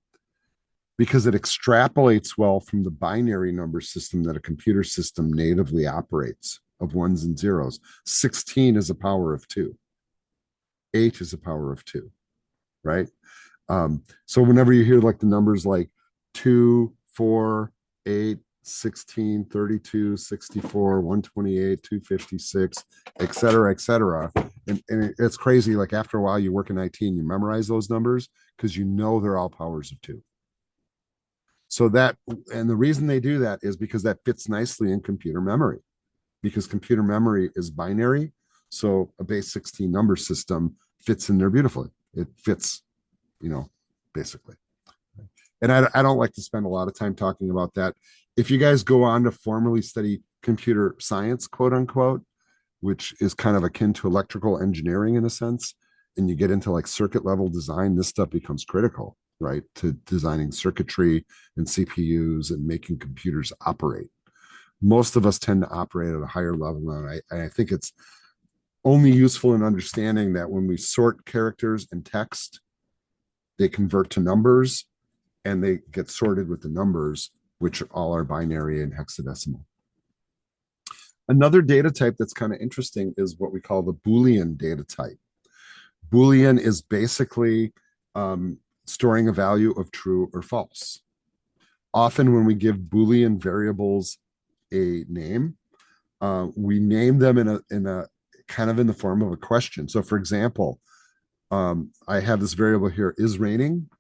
[SPEAKER 1] Because it extrapolates well from the binary number system that a computer system natively operates of ones and zeros. 16 is a power of 2. 8 is a power of 2, right? So whenever you hear like the numbers like 2, 4, 8, 16, 32, 64, 128, 256, et cetera, and it's crazy. Like after a while, you work in IT and you memorize those numbers because they're all powers of 2. So and the reason they do that is because that fits nicely in computer memory, because computer memory is binary. So a base 16 number system fits in there beautifully. It fits, basically. And I don't like to spend a lot of time talking about that. If you guys go on to formally study computer science, quote unquote, which is kind of akin to electrical engineering in a sense, and you get into like circuit level design, this stuff becomes critical, right? To designing circuitry and CPUs and making computers operate. Most of us tend to operate at a higher level. And I think it's only useful in understanding that when we sort characters and text, they convert to numbers, and they get sorted with the numbers, which all are binary and hexadecimal. Another data type that's kind of interesting is what we call the Boolean data type. Boolean is basically storing a value of true or false. Often when we give Boolean variables a name, we name them in a kind of in the form of a question. So for example, I have this variable here, is raining.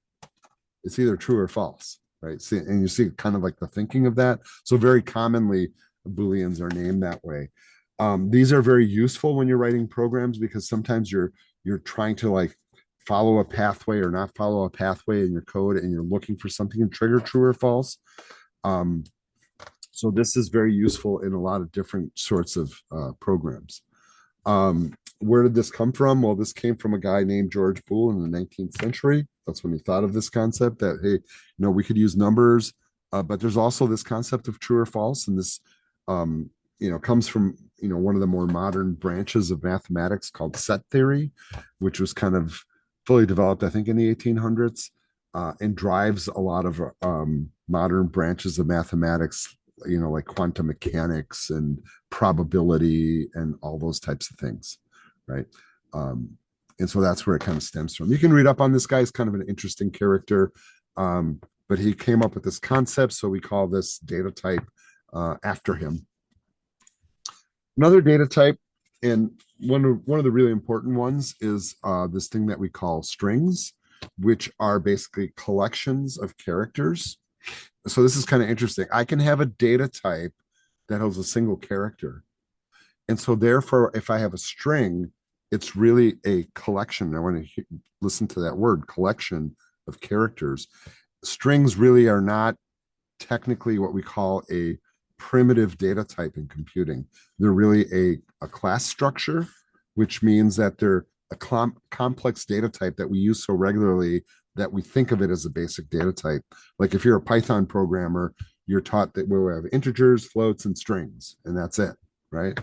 [SPEAKER 1] It's either true or false, right? See, and you see kind of like the thinking of that. So very commonly, Booleans are named that way. These are very useful when you're writing programs, because sometimes you're trying to like follow a pathway or not follow a pathway in your code, and you're looking for something to trigger true or false. So this is very useful in a lot of different sorts of programs. Where did this come from? Well, this came from a guy named George Boole in the 19th century. That's when he thought of this concept that, hey, we could use numbers, but there's also this concept of true or false. And this, comes from, one of the more modern branches of mathematics called set theory, which was kind of fully developed, I think, in the 1800s, and drives a lot of modern branches of mathematics, like quantum mechanics and probability and all those types of things, right? And so that's where it kind of stems from. You can read up on this guy. He's kind of an interesting character, but he came up with this concept, so we call this data type after him. Another data type, and one of the really important ones is this thing that we call strings, which are basically collections of characters. So this is kind of interesting. I can have a data type that has a single character. And so therefore, if I have a string, it's really a collection. I want to listen to that word, collection of characters. Strings really are not technically what we call a primitive data type in computing. They're really a class structure, which means that they're a complex data type that we use so regularly that we think of it as a basic data type. Like if you're a Python programmer, you're taught that we have integers, floats, and strings, and that's it, right?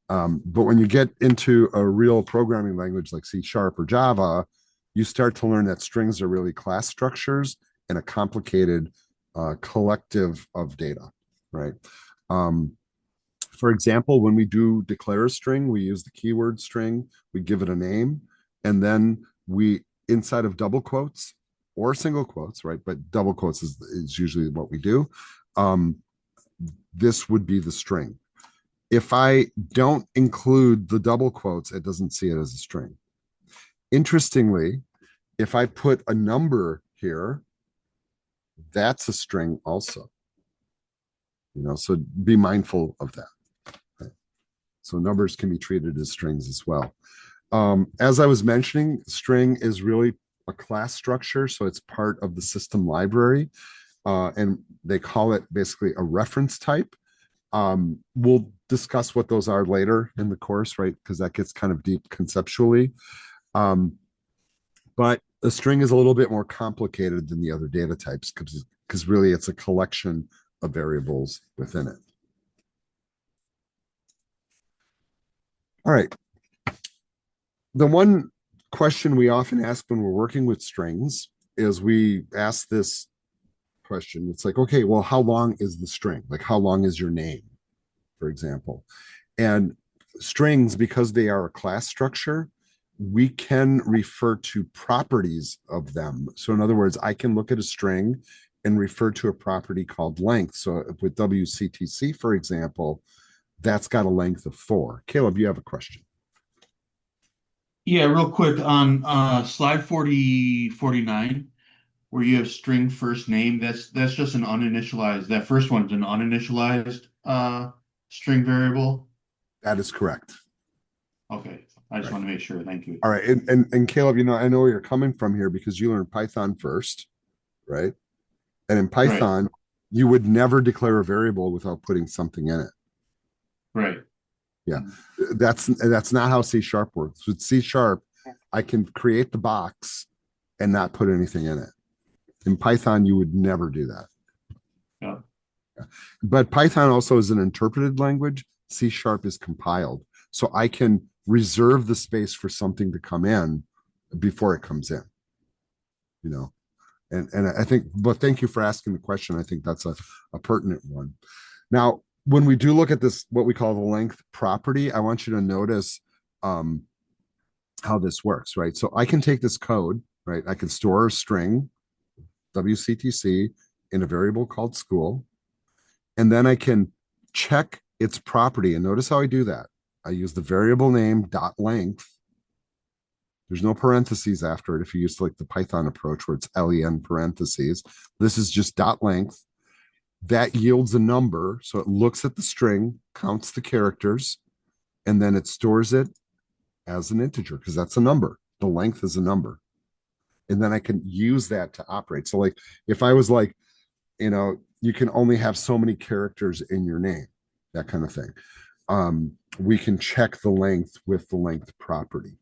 [SPEAKER 1] But when you get into a real programming language like C# or Java, you start to learn that strings are really class structures and a complicated collective of data, right? For example, when we do declare a string, we use the keyword string, we give it a name, and then we, inside of double quotes or single quotes, right? But double quotes is usually what we do. This would be the string. If I don't include the double quotes, it doesn't see it as a string. Interestingly, if I put a number here, that's a string also. So be mindful of that. Right? So numbers can be treated as strings as well. As I was mentioning, string is really a class structure, so it's part of the system library, and they call it basically a reference type. We'll discuss what those are later in the course, right? Because that gets kind of deep conceptually. But a string is a little bit more complicated than the other data types because really it's a collection of variables within it. All right. The one question we often ask when we're working with strings is we ask this question. It's like, okay, well, how long is the string? Like, how long is your name, for example? And strings, because they are a class structure, we can refer to properties of them. So in other words, I can look at a string and refer to a property called length. So with wctc, for example, that's got a length of 4. Caleb, you have a question.
[SPEAKER 2] Yeah, real quick on slide 49, where you have string first name, that's just an uninitialized. That first one's an uninitialized string variable.
[SPEAKER 1] That is correct.
[SPEAKER 2] Okay, I just want to make sure. Thank you.
[SPEAKER 1] All right, and Caleb, I know where you're coming from here because you learned Python first, right? And in Python, you would never declare a variable without putting something in it.
[SPEAKER 2] Right.
[SPEAKER 1] Yeah, that's not how C# works. With C#, I can create the box and not put anything in it. In Python, you would never do that.
[SPEAKER 2] Yeah.
[SPEAKER 1] But Python also is an interpreted language. C# is compiled. So I can reserve the space for something to come in before it comes in. And I think, but thank you for asking the question. I think that's a pertinent one. Now, when we do look at this, what we call the length property, I want you to notice how this works, right? So I can take this code, right? I can store a string, wctc, in a variable called school, and then I can check its property. And notice how I do that. I use the variable name .length. There's no parentheses after it if you use like the Python approach where it's len parentheses. This is just .length. That yields a number. So it looks at the string, counts the characters, and then it stores it as an integer because that's a number. The length is a number. And then I can use that to operate. So like if I was like, you can only have so many characters in your name, that kind of thing. We can check the length with the length property.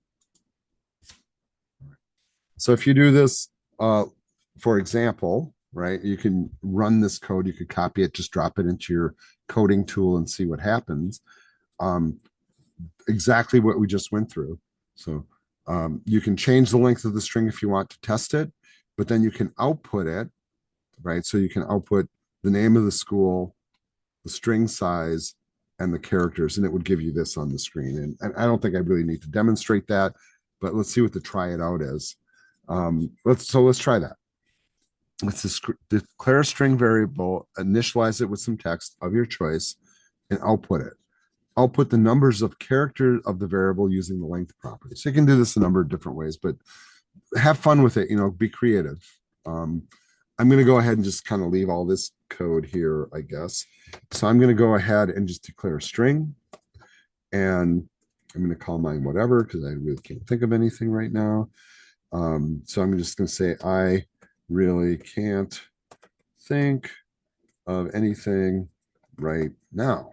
[SPEAKER 1] So if you do this, for example, right, you can run this code, you could copy it, just drop it into your coding tool and see what happens. Exactly what we just went through. So you can change the length of the string if you want to test it, but then you can output it, right? So you can output the name of the school, the string size, and the characters, and it would give you this on the screen. And I don't think I really need to demonstrate that, but let's see what the try it out is. Let's try that. Let's declare a string variable, initialize it with some text of your choice, and output it. output the numbers of character of the variable using the length property. So you can do this a number of different ways, but have fun with it, be creative. I'm going to go ahead and just kind of leave all this code here, I guess. So I'm going to go ahead and just declare a string, and I'm going to call mine whatever, because I really can't think of anything right now. So I'm just going to say, I really can't think of anything right now.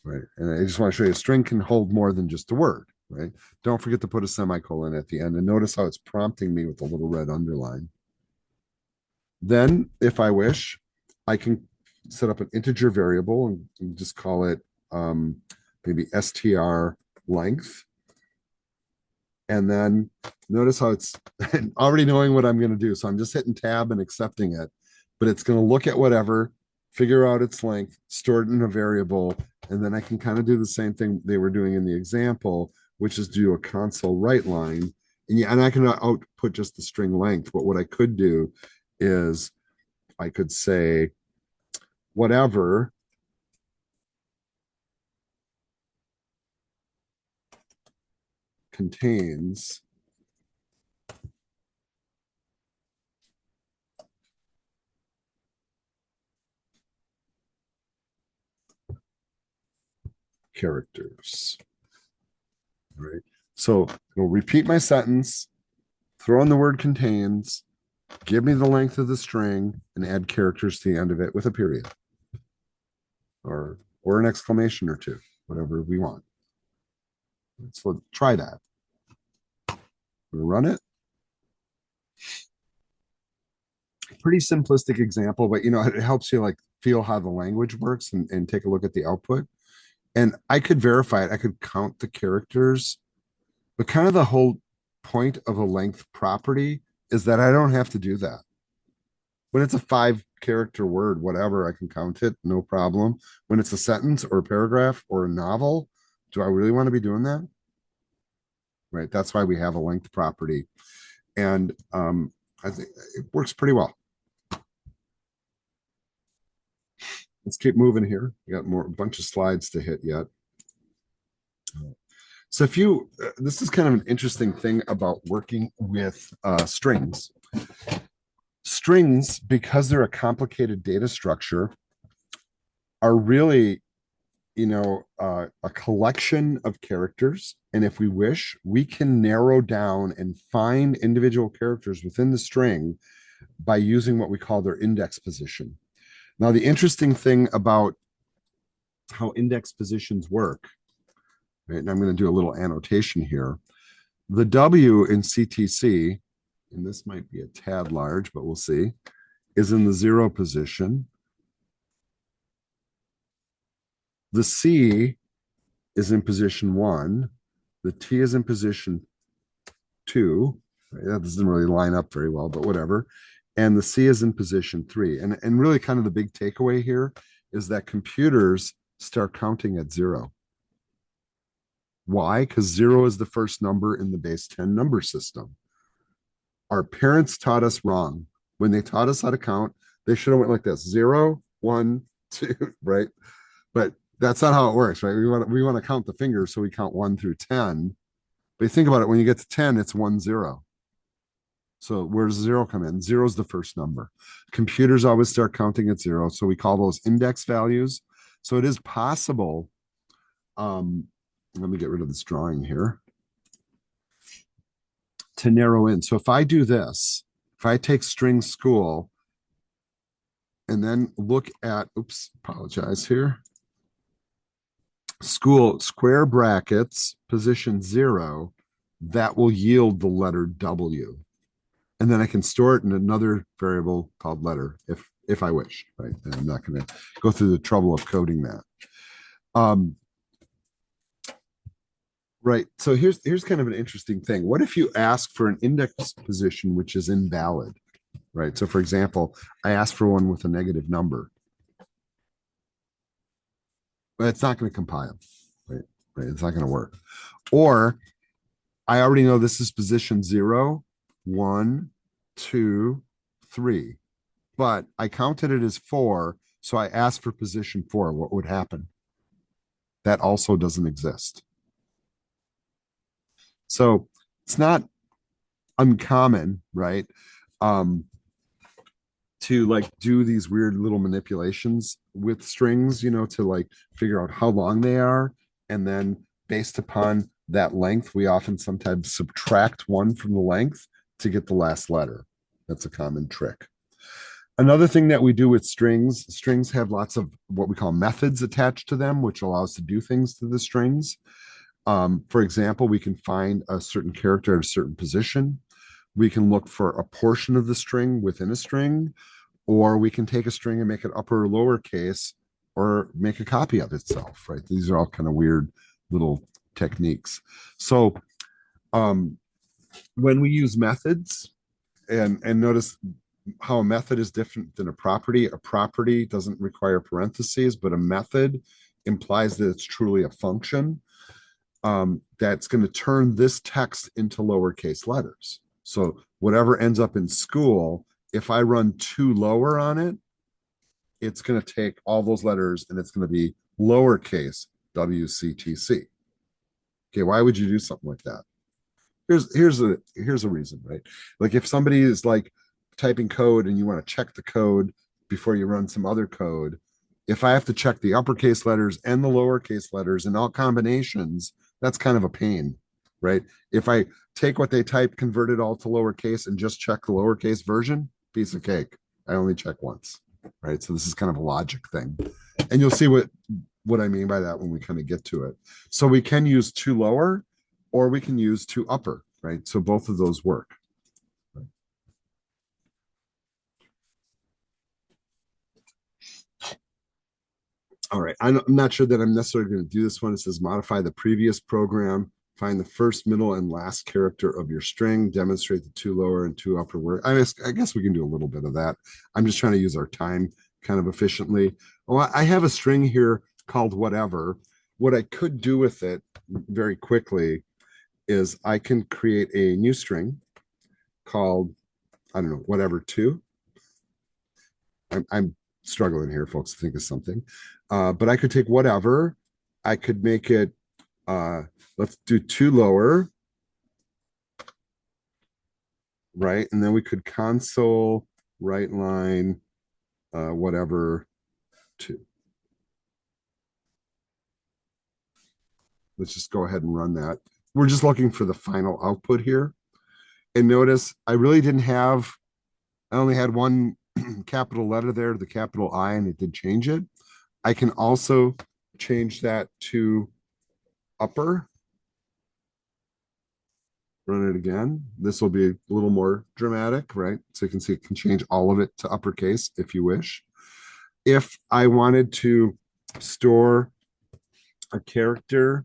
[SPEAKER 1] Right. And I just want to show you a string can hold more than just a word. Right. Don't forget to put a semicolon at the end, and notice how it's prompting me with a little red underline. Then, if I wish, I can set up an integer variable and just call it maybe str length. And then notice how it's already knowing what I'm going to do. So I'm just hitting tab and accepting it, but it's going to look at whatever, figure out its length, store it in a variable, and then I can kind of do the same thing they were doing in the example, which is do a console write line. And I can output just the string length. But what I could do is I could say whatever contains characters. Right. So it'll repeat my sentence, throw in the word contains, give me the length of the string, and add characters to the end of it with a period or an exclamation or two, whatever we want. So try that. We'll run it. Pretty simplistic example, but it helps you like feel how the language works and take a look at the output. And I could verify it. I could count the characters, but kind of the whole point of a length property is that I don't have to do that. When it's a 5-character word, whatever, I can count it, no problem. When it's a sentence or a paragraph or a novel, do I really want to be doing that? Right. That's why we have a length property. And I think it works pretty well. Let's keep moving here. We got a bunch of slides to hit yet. So this is kind of an interesting thing about working with strings. Strings, because they're a complicated data structure, are really, a collection of characters. And if we wish, we can narrow down and find individual characters within the string by using what we call their index position. Now, the interesting thing about how index positions work, right, and I'm going to do a little annotation here. The W in CTC, and this might be a tad large, but we'll see, is in the 0 position. The C is in position 1. The T is in position 2. That doesn't really line up very well, but whatever. And the C is in position 3. And really kind of the big takeaway here is that computers start counting at 0. Why? Because 0 is the first number in the base 10 number system. Our parents taught us wrong. When they taught us how to count, they should have went like this: 0, 1, 2, right? But that's not how it works, right? We want to count the fingers, so we count 1 through 10. But you think about it, when you get to 10, it's 1, 0. So where does 0 come in? 0 is the first number. Computers always start counting at 0. So we call those index values. So it is possible. Let me get rid of this drawing here. To narrow in. So if I do this, if I take string school and then look at, apologize here. School square brackets, position 0, that will yield the letter W. And then I can store it in another variable called letter if I wish, right? And I'm not going to go through the trouble of coding that. Right. So here's kind of an interesting thing. What if you ask for an index position which is invalid? Right. So for example, I ask for one with a negative number. But it's not going to compile. Right. It's not going to work. Or I already know this is position 0, 1, 2, 3. But I counted it as 4, so I asked for position 4. What would happen? that also doesn't exist. So it's not uncommon, right? To like do these weird little manipulations with strings, to like figure out how long they are. And then based upon that length, we often sometimes subtract one from the length to get the last letter. That's a common trick. Another thing that we do with strings have lots of what we call methods attached to them, which allow us to do things to the strings. For example, we can find a certain character at a certain position. We can look for a portion of the string within a string, or we can take a string and make it upper or lowercase, or make a copy of itself, right? These are all kind of weird little techniques. So when we use methods, and notice how a method is different than a property doesn't require parentheses, but a method implies that it's truly a function that's going to turn this text into lowercase letters. So whatever ends up in school, if I run two lower on it, it's going to take all those letters and it's going to be lowercase wctc. Okay, why would you do something like that? Here's a reason, right? Like if somebody is like typing code and you want to check the code before you run some other code, if I have to check the uppercase letters and the lowercase letters in all combinations, that's kind of a pain, right? If I take what they type, convert it all to lowercase, and just check the lowercase version, piece of cake. I only check once, right? So this is kind of a logic thing. And you'll see what I mean by that when we kind of get to it. So we can use two lower, or we can use two upper, right? So both of those work. All right, I'm not sure that I'm necessarily going to do this one. It says modify the previous program, find the first, middle, and last character of your string, demonstrate the two lower and two upper word. I guess we can do a little bit of that. I'm just trying to use our time kind of efficiently. Oh, I have a string here called whatever. What I could do with it very quickly is I can create a new string called, I don't know, whatever two. I'm struggling here, folks, to think of something. But I could take whatever. I could make it, let's do two lower, right? And then we could console right line, whatever two. Let's just go ahead and run that. We're just looking for the final output here. And notice I really didn't have, I only had one capital letter there, the capital I, and it did change it. I can also change that to upper. Run it again. This will be a little more dramatic, right? So you can see it can change all of it to uppercase if you wish. If I wanted to store a character,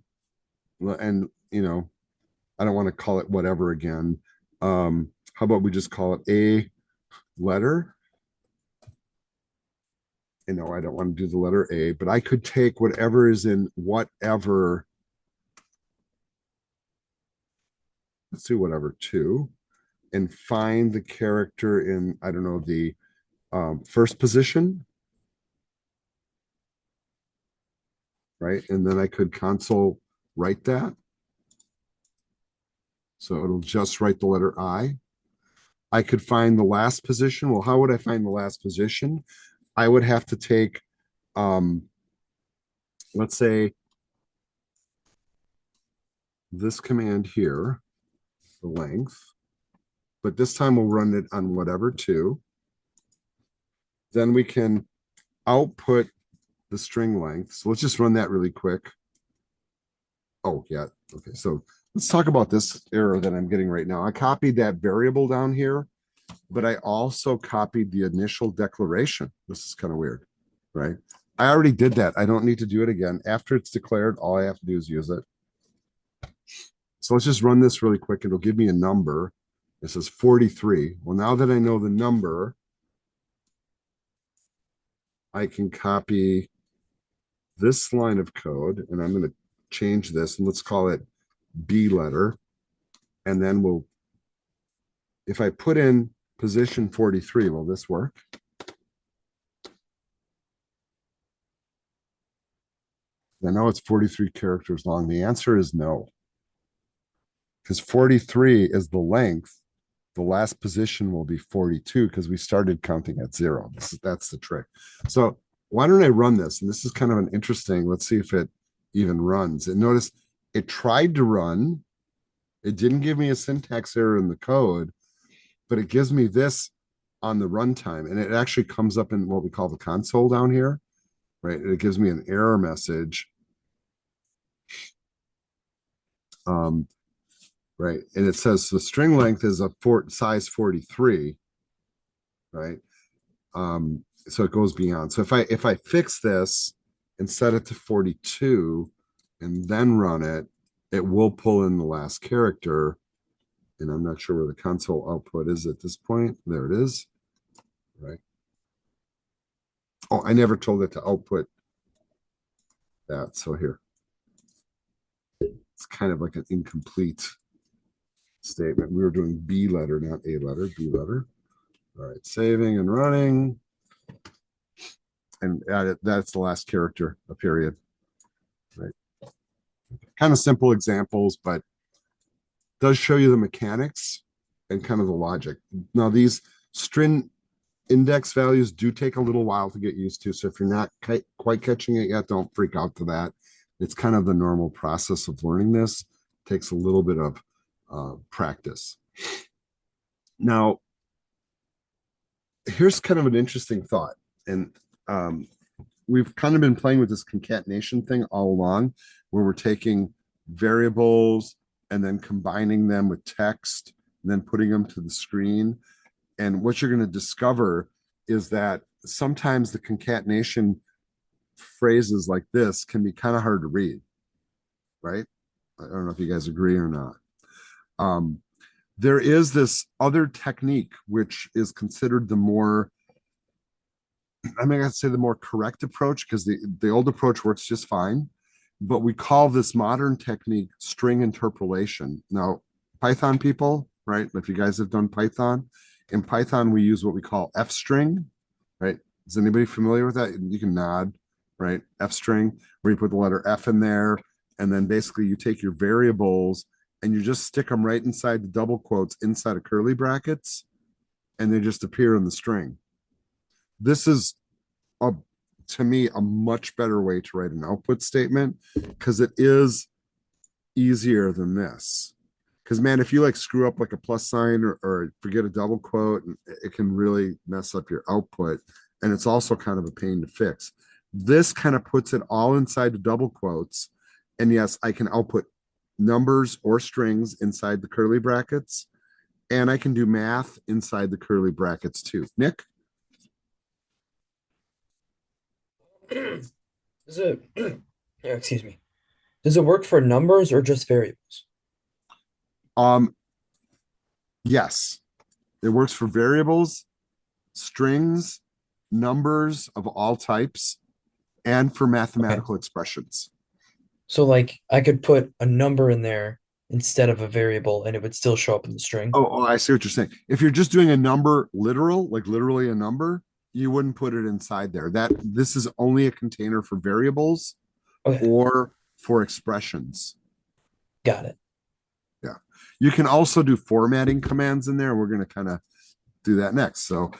[SPEAKER 1] and I don't want to call it whatever again. How about we just call it a letter? I don't want to do the letter A, but I could take whatever is in whatever. Let's do whatever two, and find the character in, I don't know, the first position, right? And then I could console write that. So it'll just write the letter I. I could find the last position. Well, how would I find the last position? I would have to take, let's say, this command here, the length, but this time we'll run it on whatever two. Then we can output the string length. So let's just run that really quick. Oh, yeah. Okay, so let's talk about this error that I'm getting right now. I copied that variable down here, but I also copied the initial declaration. This is kind of weird, right? I already did that. I don't need to do it again. After it's declared, all I have to do is use it. So let's just run this really quick. It'll give me a number. It says 43. Well, now that I know the number, I can copy this line of code, and I'm going to change this, and let's call it B letter. And then if I put in position 43, will this work? I know it's 43 characters long. The answer is no, because 43 is the length. The last position will be 42 because we started counting at 0. That's the trick. So why don't I run this? And this is kind of an interesting, let's see if it even runs. And notice it tried to run. It didn't give me a syntax error in the code, but it gives me this on the runtime. And it actually comes up in what we call the console down here, right? It gives me an error message. Right. And it says the string length is a size 43, right? So it goes beyond. So if I fix this and set it to 42 and then run it, it will pull in the last character. And I'm not sure where the console output is at this point. There it is. Right. Oh, I never told it to output that. So here. It's kind of like an incomplete statement. We were doing B letter, not A letter, B letter. All right, saving and running. And that's the last character, a period. Right. Kind of simple examples, but does show you the mechanics and kind of the logic. Now, these string index values do take a little while to get used to. So if you're not quite catching it yet, don't freak out to that. It's kind of the normal process of learning this. It takes a little bit of practice. Now, here's kind of an interesting thought. And we've kind of been playing with this concatenation thing all along, where we're taking variables and then combining them with text and then putting them to the screen. And what you're going to discover is that sometimes the concatenation phrases like this can be kind of hard to read, right? I don't know if you guys agree or not. There is this other technique, which is considered the more, I mean, I'd say the more correct approach, because the old approach works just fine. But we call this modern technique string interpolation. Now, Python people, right? If you guys have done Python, in Python, we use what we call F string, right? Is anybody familiar with that? You can nod, right? F string, where you put the letter F in there. And then basically you take your variables and you just stick them right inside the double quotes inside of curly brackets, and they just appear in the string. This is, to me, a much better way to write an output statement, because it is easier than this. Because, man, if you like screw up like a plus sign or forget a double quote, it can really mess up your output. And it's also kind of a pain to fix. This kind of puts it all inside the double quotes. And yes, I can output numbers or strings inside the curly brackets. And I can do math inside the curly brackets too. Nick?
[SPEAKER 6] Does it, yeah, excuse me. Does it work for numbers or just variables?
[SPEAKER 1] Yes, it works for variables, strings, numbers of all types, and for mathematical expressions.
[SPEAKER 6] So like I could put a number in there instead of a variable and it would still show up in the string.
[SPEAKER 1] Oh, I see what you're saying. If you're just doing a number literal, like literally a number, you wouldn't put it inside there. This is only a container for variables
[SPEAKER 6] Okay,
[SPEAKER 1] or for expressions.
[SPEAKER 6] got it.
[SPEAKER 1] Yeah. You can also do formatting commands in there. We're going to kind of do that next. So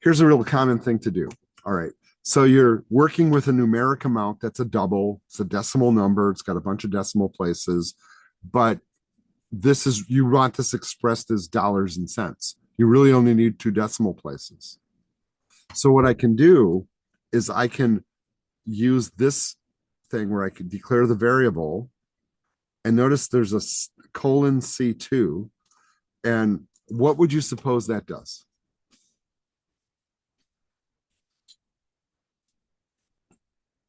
[SPEAKER 1] here's a real common thing to do. All right. So you're working with a numeric amount that's a double. It's a decimal number. It's got a bunch of decimal places, but you want this expressed as dollars and cents. You really only need 2 decimal places. So what I can do is I can use this thing where I can declare the variable, and notice there's a colon C2. And what would you suppose that does?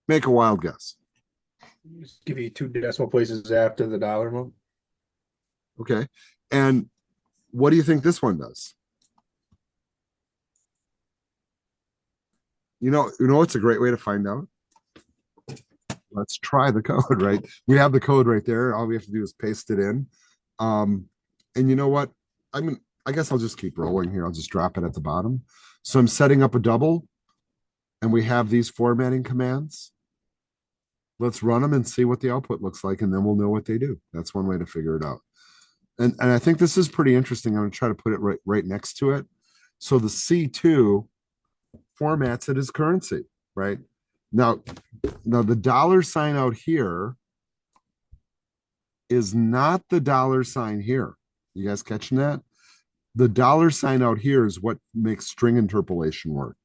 [SPEAKER 1] Make a wild guess.
[SPEAKER 3] Just give you 2 decimal places after the dollar amount.
[SPEAKER 1] Okay. And what do you think this one does? You know, it's a great way to find out. Let's try the code, right? We have the code right there. All we have to do is paste it in. And you know what? I guess I'll just keep rolling here. I'll just drop it at the bottom. So I'm setting up a double, and we have these formatting commands. let's run them and see what the output looks like, and then we'll know what they do. That's one way to figure it out. And I think this is pretty interesting. I'm going to try to put it right next to it. So the C2 formats it as currency, right? Now the dollar sign out here is not the dollar sign here. You guys catching that? The dollar sign out here is what makes string interpolation work.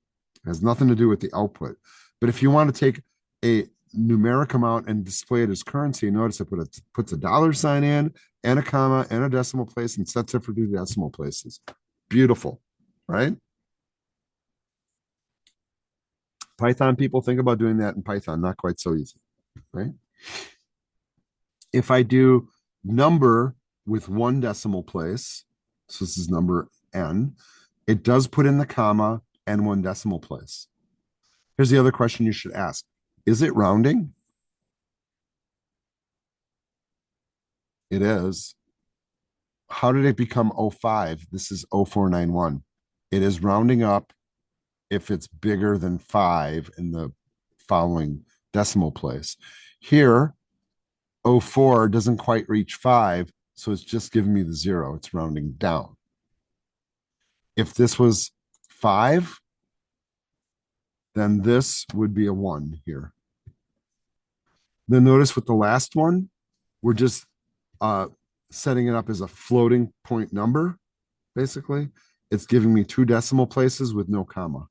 [SPEAKER 1] It has nothing to do with the output. But if you want to take a numeric amount and display it as currency, notice it puts a dollar sign in and a comma and a decimal place and sets it for 2 decimal places. Beautiful, right? Python people think about doing that in Python, not quite so easy, right? If I do number with 1 decimal place, so this is number n, it does put in the comma and 1 decimal place. Here's the other question you should ask. Is it rounding? It is. How did it become 05? This is 0491. It is rounding up if it's bigger than 5 in the following decimal place. Here, 04 doesn't quite reach 5, so it's just giving me the 0. It's rounding down. If this was 5, then this would be a 1 here. Then notice with the last one, we're just setting it up as a floating point number, basically. It's giving me 2 decimal places with no comma.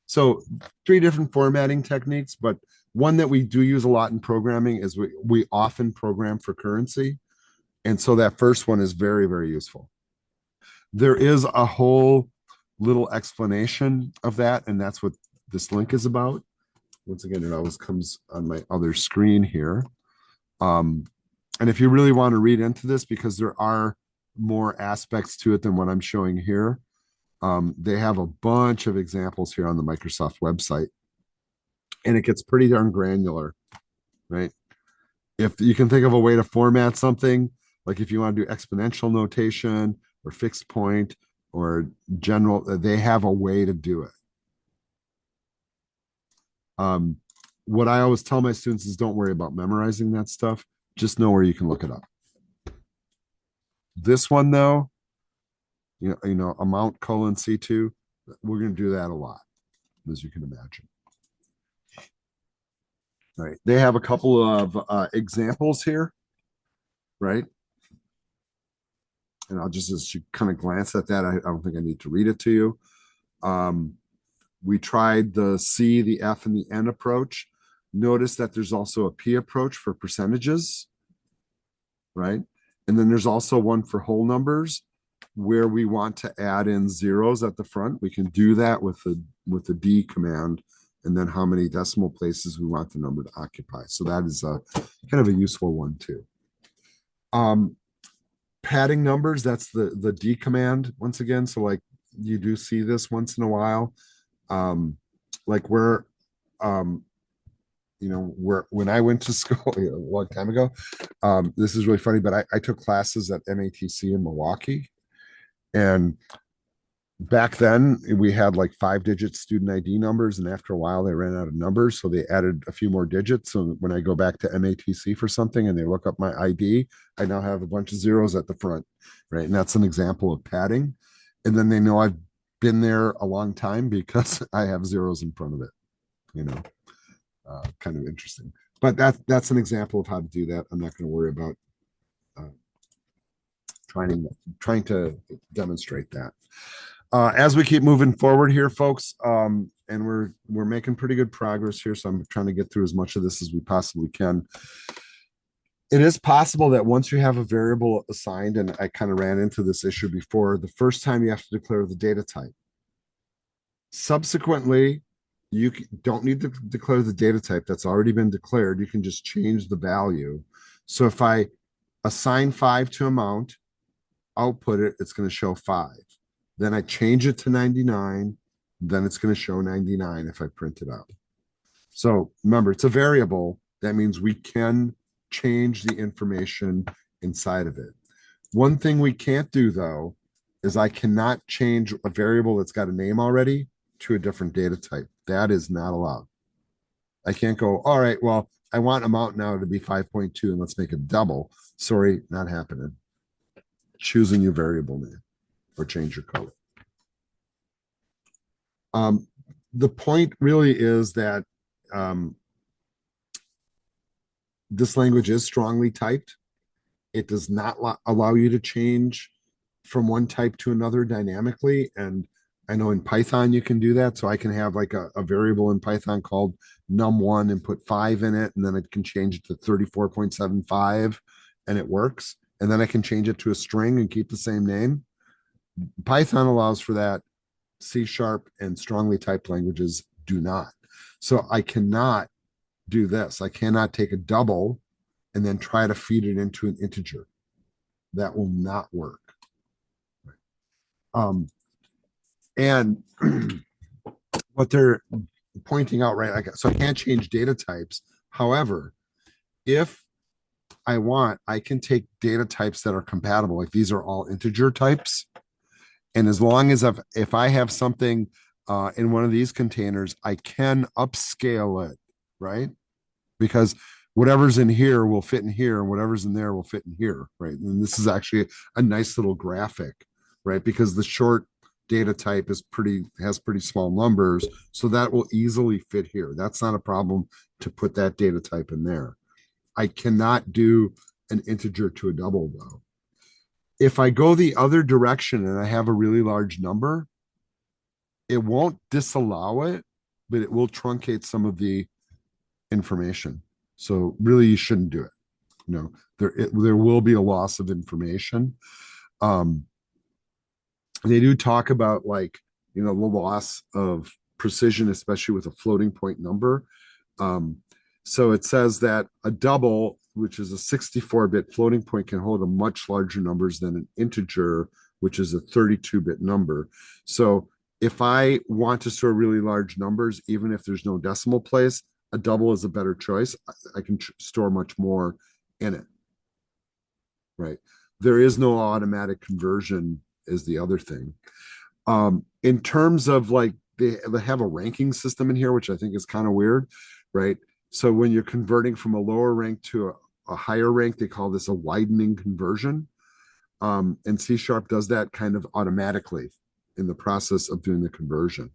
[SPEAKER 1] So 3 different formatting techniques, but one that we do use a lot in programming is we often program for currency. And so that first one is very, very useful. There is a whole little explanation of that, and that's what this link is about. Once again, it always comes on my other screen here. And if you really want to read into this, because there are more aspects to it than what I'm showing here, they have a bunch of examples here on the Microsoft website, and it gets pretty darn granular, right? If you can think of a way to format something, like if you want to do exponential notation or fixed point or general, they have a way to do it. What I always tell my students is don't worry about memorizing that stuff. Just know where you can look it up. This one, though, you know, amount colon C2, we're going to do that a lot, as you can imagine. All right. They have a couple of examples here, right? And I'll just, as you kind of glance at that, I don't think I need to read it to you. We tried the C, the F, and the N approach. Notice that there's also a P approach for percentages, right? And then there's also one for whole numbers where we want to add in zeros at the front. We can do that with the D command, and then how many decimal places we want the number to occupy. So that is a kind of a useful one too. Padding numbers, that's the D command once again. So like you do see this once in a while. Like where you know, when I went to school a long time ago, this is really funny, but I took classes at MATC in Milwaukee, and back then we had like 5-digit student ID numbers, and after a while they ran out of numbers, so they added a few more digits. So when I go back to MATC for something and they look up my ID, I now have a bunch of zeros at the front, right? And that's an example of padding. And then they know I've been there a long time because I have zeros in front of it, you know. Kind of interesting, but that's an example of how to do that. I'm not going to worry about trying to demonstrate that. As we keep moving forward here, folks, and we're making pretty good progress here, so I'm trying to get through as much of this as we possibly can. It is possible that once you have a variable assigned, and I kind of ran into this issue before, the first time you have to declare the data type. Subsequently, you don't need to declare the data type that's already been declared. You can just change the value. So if I assign 5 to amount, output it, it's going to show 5. Then I change it to 99, then it's going to show 99 if I print it out. So remember, it's a variable. That means we can change the information inside of it. One thing we can't do, though, is I cannot change a variable that's got a name already to a different data type. That is not allowed. I can't go, all right, well, I want amount now to be 5.2 and let's make it double. Sorry, not happening. Choose a new variable name or change your code. The point really is that this language is strongly typed. It does not allow you to change from one type to another dynamically. And I know in Python you can do that. So I can have like a variable in Python called num1 and put 5 in it, and then it can change it to 34.75 and it works. And then I can change it to a string and keep the same name. Python allows for that. C# and strongly typed languages do not. So I cannot do this. I cannot take a double and then try to feed it into an integer. That will not work. And what they're pointing out, right? So I can't change data types. However, if I want, I can take data types that are compatible. Like these are all integer types. And as long as if I have something in one of these containers, I can upscale it, right? Because whatever's in here will fit in here, and whatever's in there will fit in here, right? And this is actually a nice little graphic, right? Because the short data type has pretty small numbers, so that will easily fit here. That's not a problem to put that data type in there. I cannot do an integer to a double though. If I go the other direction and I have a really large number, it won't disallow it, but it will truncate some of the information. So really you shouldn't do it. You know, there will be a loss of information. They do talk about like, you know, the loss of precision, especially with a floating point number. So it says that a double, which is a 64-bit floating point, can hold a much larger numbers than an integer, which is a 32-bit number. So if I want to store really large numbers, even if there's no decimal place, a double is a better choice. I can store much more in it, right? There is no automatic conversion is the other thing. In terms of like, they have a ranking system in here, which I think is kind of weird, right? So when you're converting from a lower rank to a higher rank, they call this a widening conversion. And C# does that kind of automatically in the process of doing the conversion.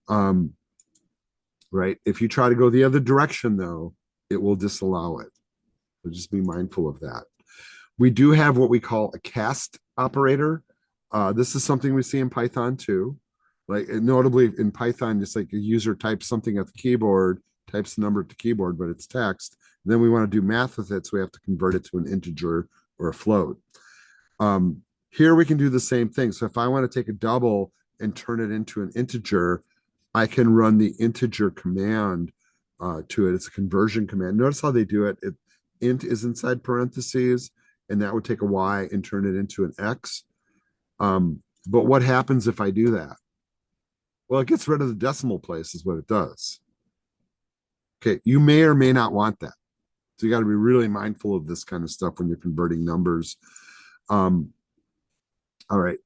[SPEAKER 1] Right? If you try to go the other direction, though, it will disallow it. So just be mindful of that. We do have what we call a cast operator. This is something we see in Python too. Like notably in Python, just like a user types something at the keyboard, types the number at the keyboard, but it's text. And then we want to do math with it, so we have to convert it to an integer or a float. Here we can do the same thing. So if I want to take a double and turn it into an integer, I can run the integer command to it. It's a conversion command. Notice how they do it. Int is inside parentheses, and that would take a y and turn it into an x. But what happens if I do that? Well, it gets rid of the decimal place is what it does. Okay, you may or may not want that. So you got to be really mindful of this kind of stuff when you're converting numbers. All right.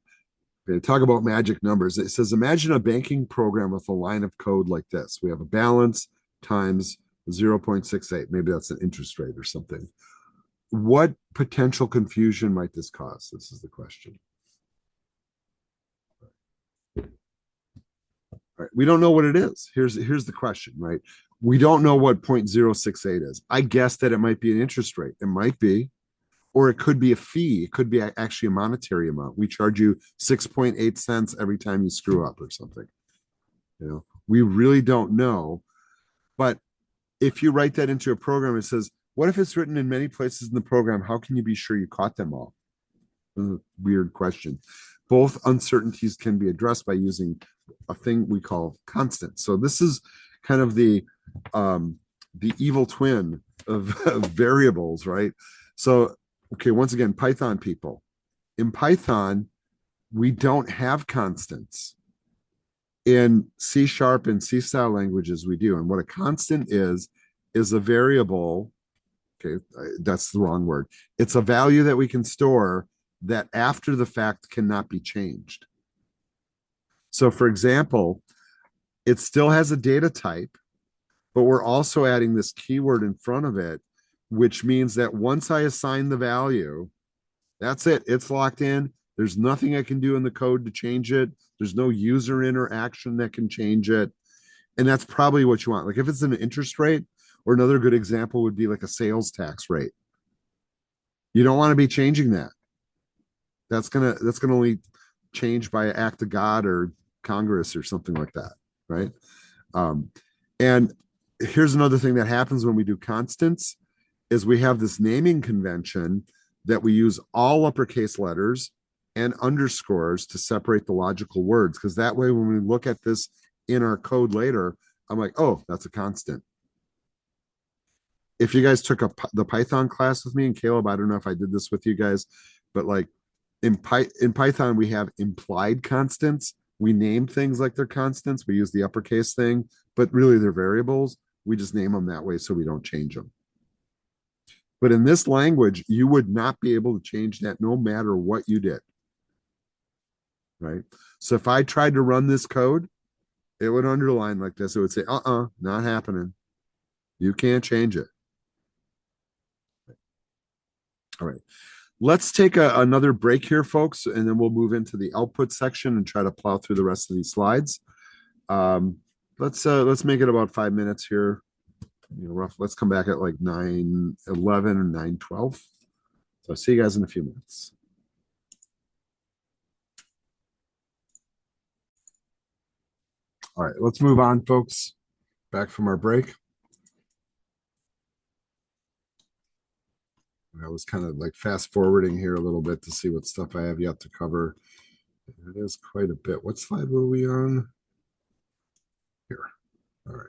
[SPEAKER 1] Okay, talk about magic numbers. It says, imagine a banking program with a line of code like this. We have a balance times 0.68. Maybe that's an interest rate or something. What potential confusion might this cause? This is the question. All right. We don't know what it is. Here's the question, right? We don't know what 0.068 is. I guess that it might be an interest rate. It might be. Or it could be a fee. It could be actually a monetary amount. We charge you 6.8 cents every time you screw up or something. You know, we really don't know. But if you write that into a program, it says, what if it's written in many places in the program? How can you be sure you caught them all? Weird question. Both uncertainties can be addressed by using a thing we call constant. So this is kind of the evil twin of variables, right? So okay, once again, Python people. In Python, we don't have constants. In C# and C style languages, we do. And what a constant is a variable. Okay, that's the wrong word. It's a value that we can store that after the fact cannot be changed. So for example, it still has a data type, but we're also adding this keyword in front of it, which means that once I assign the value, that's it. It's locked in. There's nothing I can do in the code to change it. There's no user interaction that can change it. And that's probably what you want. Like if it's an interest rate, or another good example would be like a sales tax rate. You don't want to be changing that. That's gonna only change by act of God or Congress or something like that, right? And here's another thing that happens when we do constants is we have this naming convention that we use all uppercase letters and underscores to separate the logical words. Because that way, when we look at this in our code later, I'm like, oh, that's a constant. If you guys took the Python class with me, and Caleb, I don't know if I did this with you guys, but like in Python, we have implied constants. We name things like they're constants. We use the uppercase thing, but really they're variables. We just name them that way so we don't change them. But in this language, you would not be able to change that no matter what you did. Right? So if I tried to run this code, it would underline like this. It would say, not happening. You can't change it. All right. Let's take another break here, folks, and then we'll move into the output section and try to plow through the rest of these slides. Let's make it about 5 minutes here. Let's come back at like 9:11 or 9:12. So I'll see you guys in a few minutes. All right, let's move on, folks. Back from our break. I was kind of like fast forwarding here a little bit to see what stuff I have yet to cover. It is quite a bit. What slide were we on? Here. All right.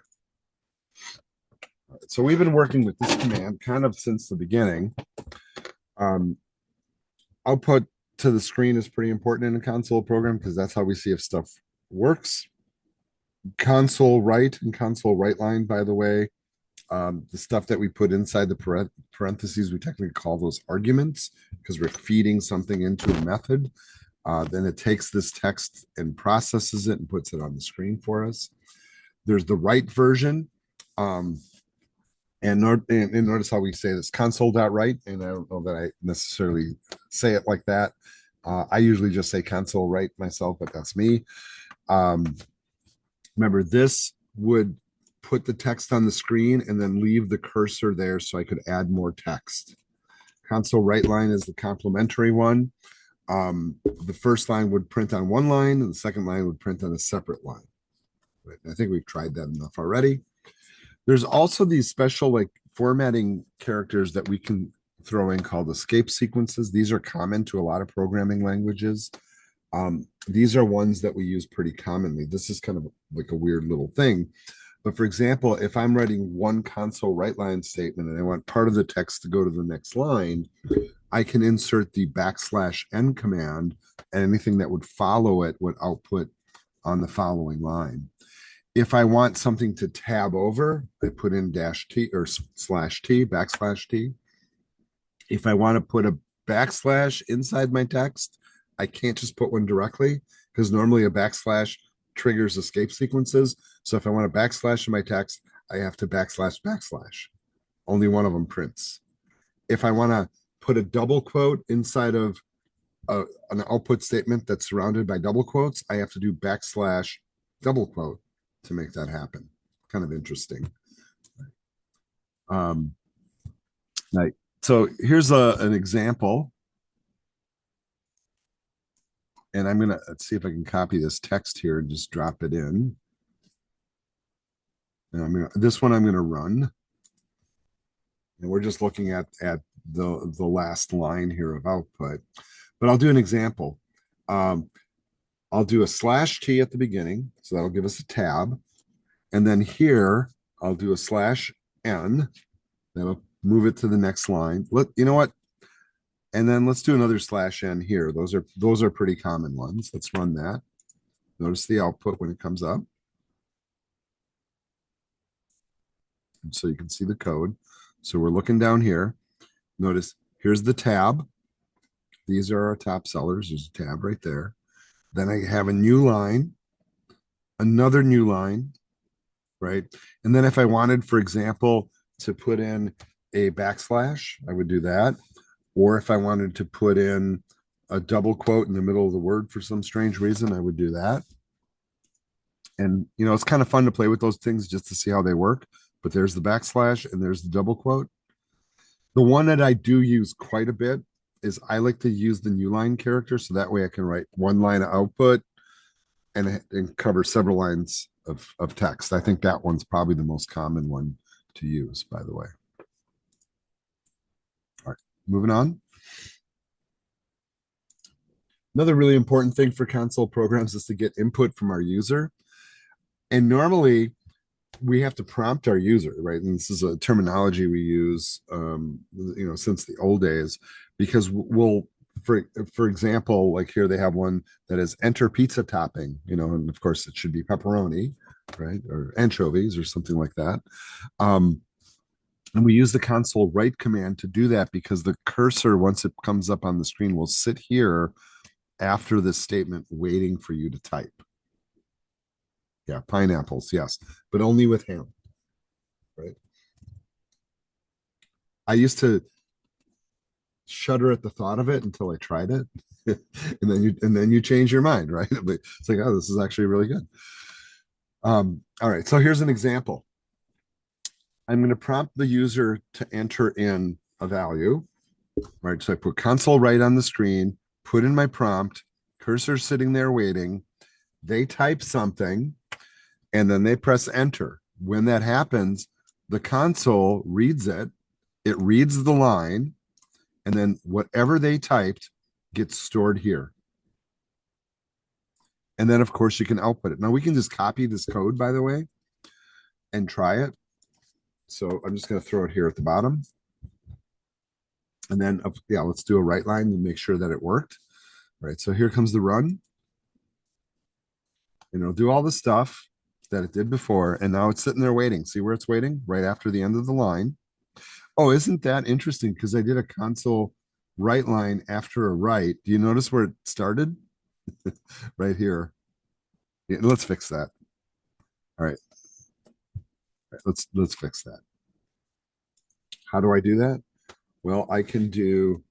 [SPEAKER 1] So we've been working with this command kind of since the beginning. Output to the screen is pretty important in a console program because that's how we see if stuff works. Console write and console write line, by the way, the stuff that we put inside the parentheses, we technically call those arguments because we're feeding something into a method. Then it takes this text and processes it and puts it on the screen for us. There's the write version. And notice how we say this console.write, and I don't know that I necessarily say it like that. I usually just say console write myself, but that's me. Remember, this would put the text on the screen and then leave the cursor there so I could add more text. Console write line is the complementary one. The first line would print on one line and the second line would print on a separate line. I think we've tried that enough already. There's also these special like formatting characters that we can throw in called escape sequences. These are common to a lot of programming languages. These are ones that we use pretty commonly. This is kind of like a weird little thing. But for example, if I'm writing one console write line statement and I want part of the text to go to the next line, I can insert the \n command, and anything that would follow it would output on the following line. If I want something to tab over, I put in -t or /t. If I want to put a backslash inside my text, I can't just put one directly because normally a backslash triggers escape sequences. So if I want a backslash in my text, I have to \\. Only one of them prints. If I want to put a double quote inside of an output statement that's surrounded by double quotes, I have to do \, double quote to make that happen. Kind of interesting. So here's an example. And let's see if I can copy this text here and just drop it in. And this one I'm gonna run. And we're just looking at the last line here of output. But I'll do an example. I'll do a /t at the beginning, so that'll give us a tab. And then here, I'll do a /n. That'll move it to the next line. You know what? And then let's do another /n here. Those are pretty common ones. Let's run that. Notice the output when it comes up. And so you can see the code. So we're looking down here. Notice here's the tab. These are our top sellers. There's a tab right there. Then I have a new line, another new line, right? And then if I wanted, for example, to put in a backslash, I would do that. Or if I wanted to put in a double quote in the middle of the word for some strange reason, I would do that. And, you know, it's kind of fun to play with those things just to see how they work. But there's the backslash and there's the double quote. The one that I do use quite a bit is I like to use the new line character. So that way I can write one line of output and cover several lines of text. I think that one's probably the most common one to use, by the way. All right, moving on. Another really important thing for console programs is to get input from our user. And normally we have to prompt our user, right? And this is a terminology we use, you know, since the old days, because we'll, for example, like here they have one that is enter pizza topping, you know, and of course it should be pepperoni, right, or anchovies or something like that. And we use the console write command to do that because the cursor, once it comes up on the screen, will sit here after this statement waiting for you to type. Yeah, pineapples, yes, but only with ham, right? I used to shudder at the thought of it until I tried it. and then you change your mind, right? It's like, oh, this is actually really good. All right, so here's an example. I'm going to prompt the user to enter in a value, right? So I put console write on the screen, put in my prompt, cursor sitting there waiting. They type something, and then they press enter. When that happens, the console reads it, it reads the line, and then whatever they typed gets stored here. And then, of course, you can output it. Now, we can just copy this code, by the way, and try it. So I'm just going to throw it here at the bottom. And then, yeah, let's do a write line and make sure that it worked. All right, so here comes the run. And it'll do all the stuff that it did before. And now it's sitting there waiting. See where it's waiting? Right after the end of the line. Oh, isn't that interesting? Because I did a console write line after a write. Do you notice where it started? Right here. Yeah, let's fix that. All right. Let's fix that. How do I do that? Well, I can do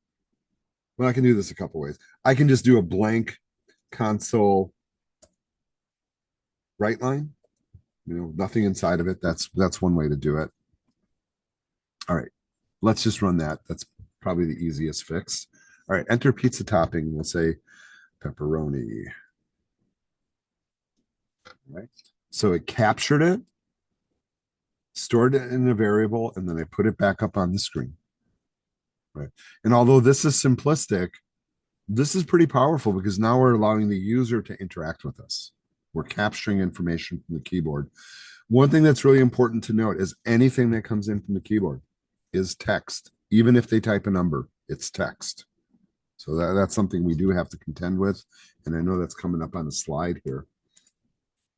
[SPEAKER 1] this a couple ways. I can just do a blank console write line, you know, nothing inside of it. That's one way to do it. All right, let's just run that. That's probably the easiest fix. All right, enter pizza topping. We'll say pepperoni. All right, so it captured it, stored it in a variable, and then I put it back up on the screen. Right. And although this is simplistic, this is pretty powerful because now we're allowing the user to interact with us. We're capturing information from the keyboard. One thing that's really important to note is anything that comes in from the keyboard is text. Even if they type a number, it's text. So that's something we do have to contend with. And I know that's coming up on the slide here.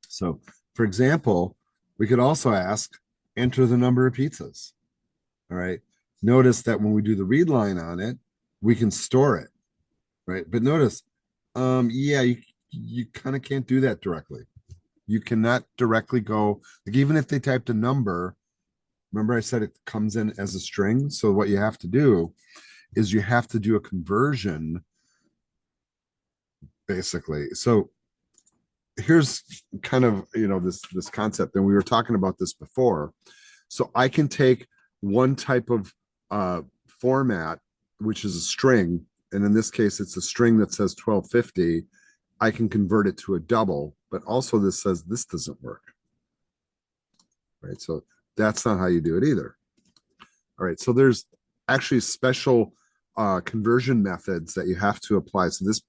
[SPEAKER 1] So, for example, we could also ask, enter the number of pizzas. All right. Notice that when we do the read line on it, we can store it, right? But notice, yeah, you kind of can't do that directly. You cannot directly go, like even if they typed a number, remember I said it comes in as a string. So what you have to do is you have to do a conversion, basically. So here's kind of, you know, this concept, and we were talking about this before. So I can take one type of format, which is a string, and in this case it's a string that says 1250. I can convert it to a double, but also this says this doesn't work, right? So that's not how you do it either. All right, so there's actually special conversion methods that you have to apply. So this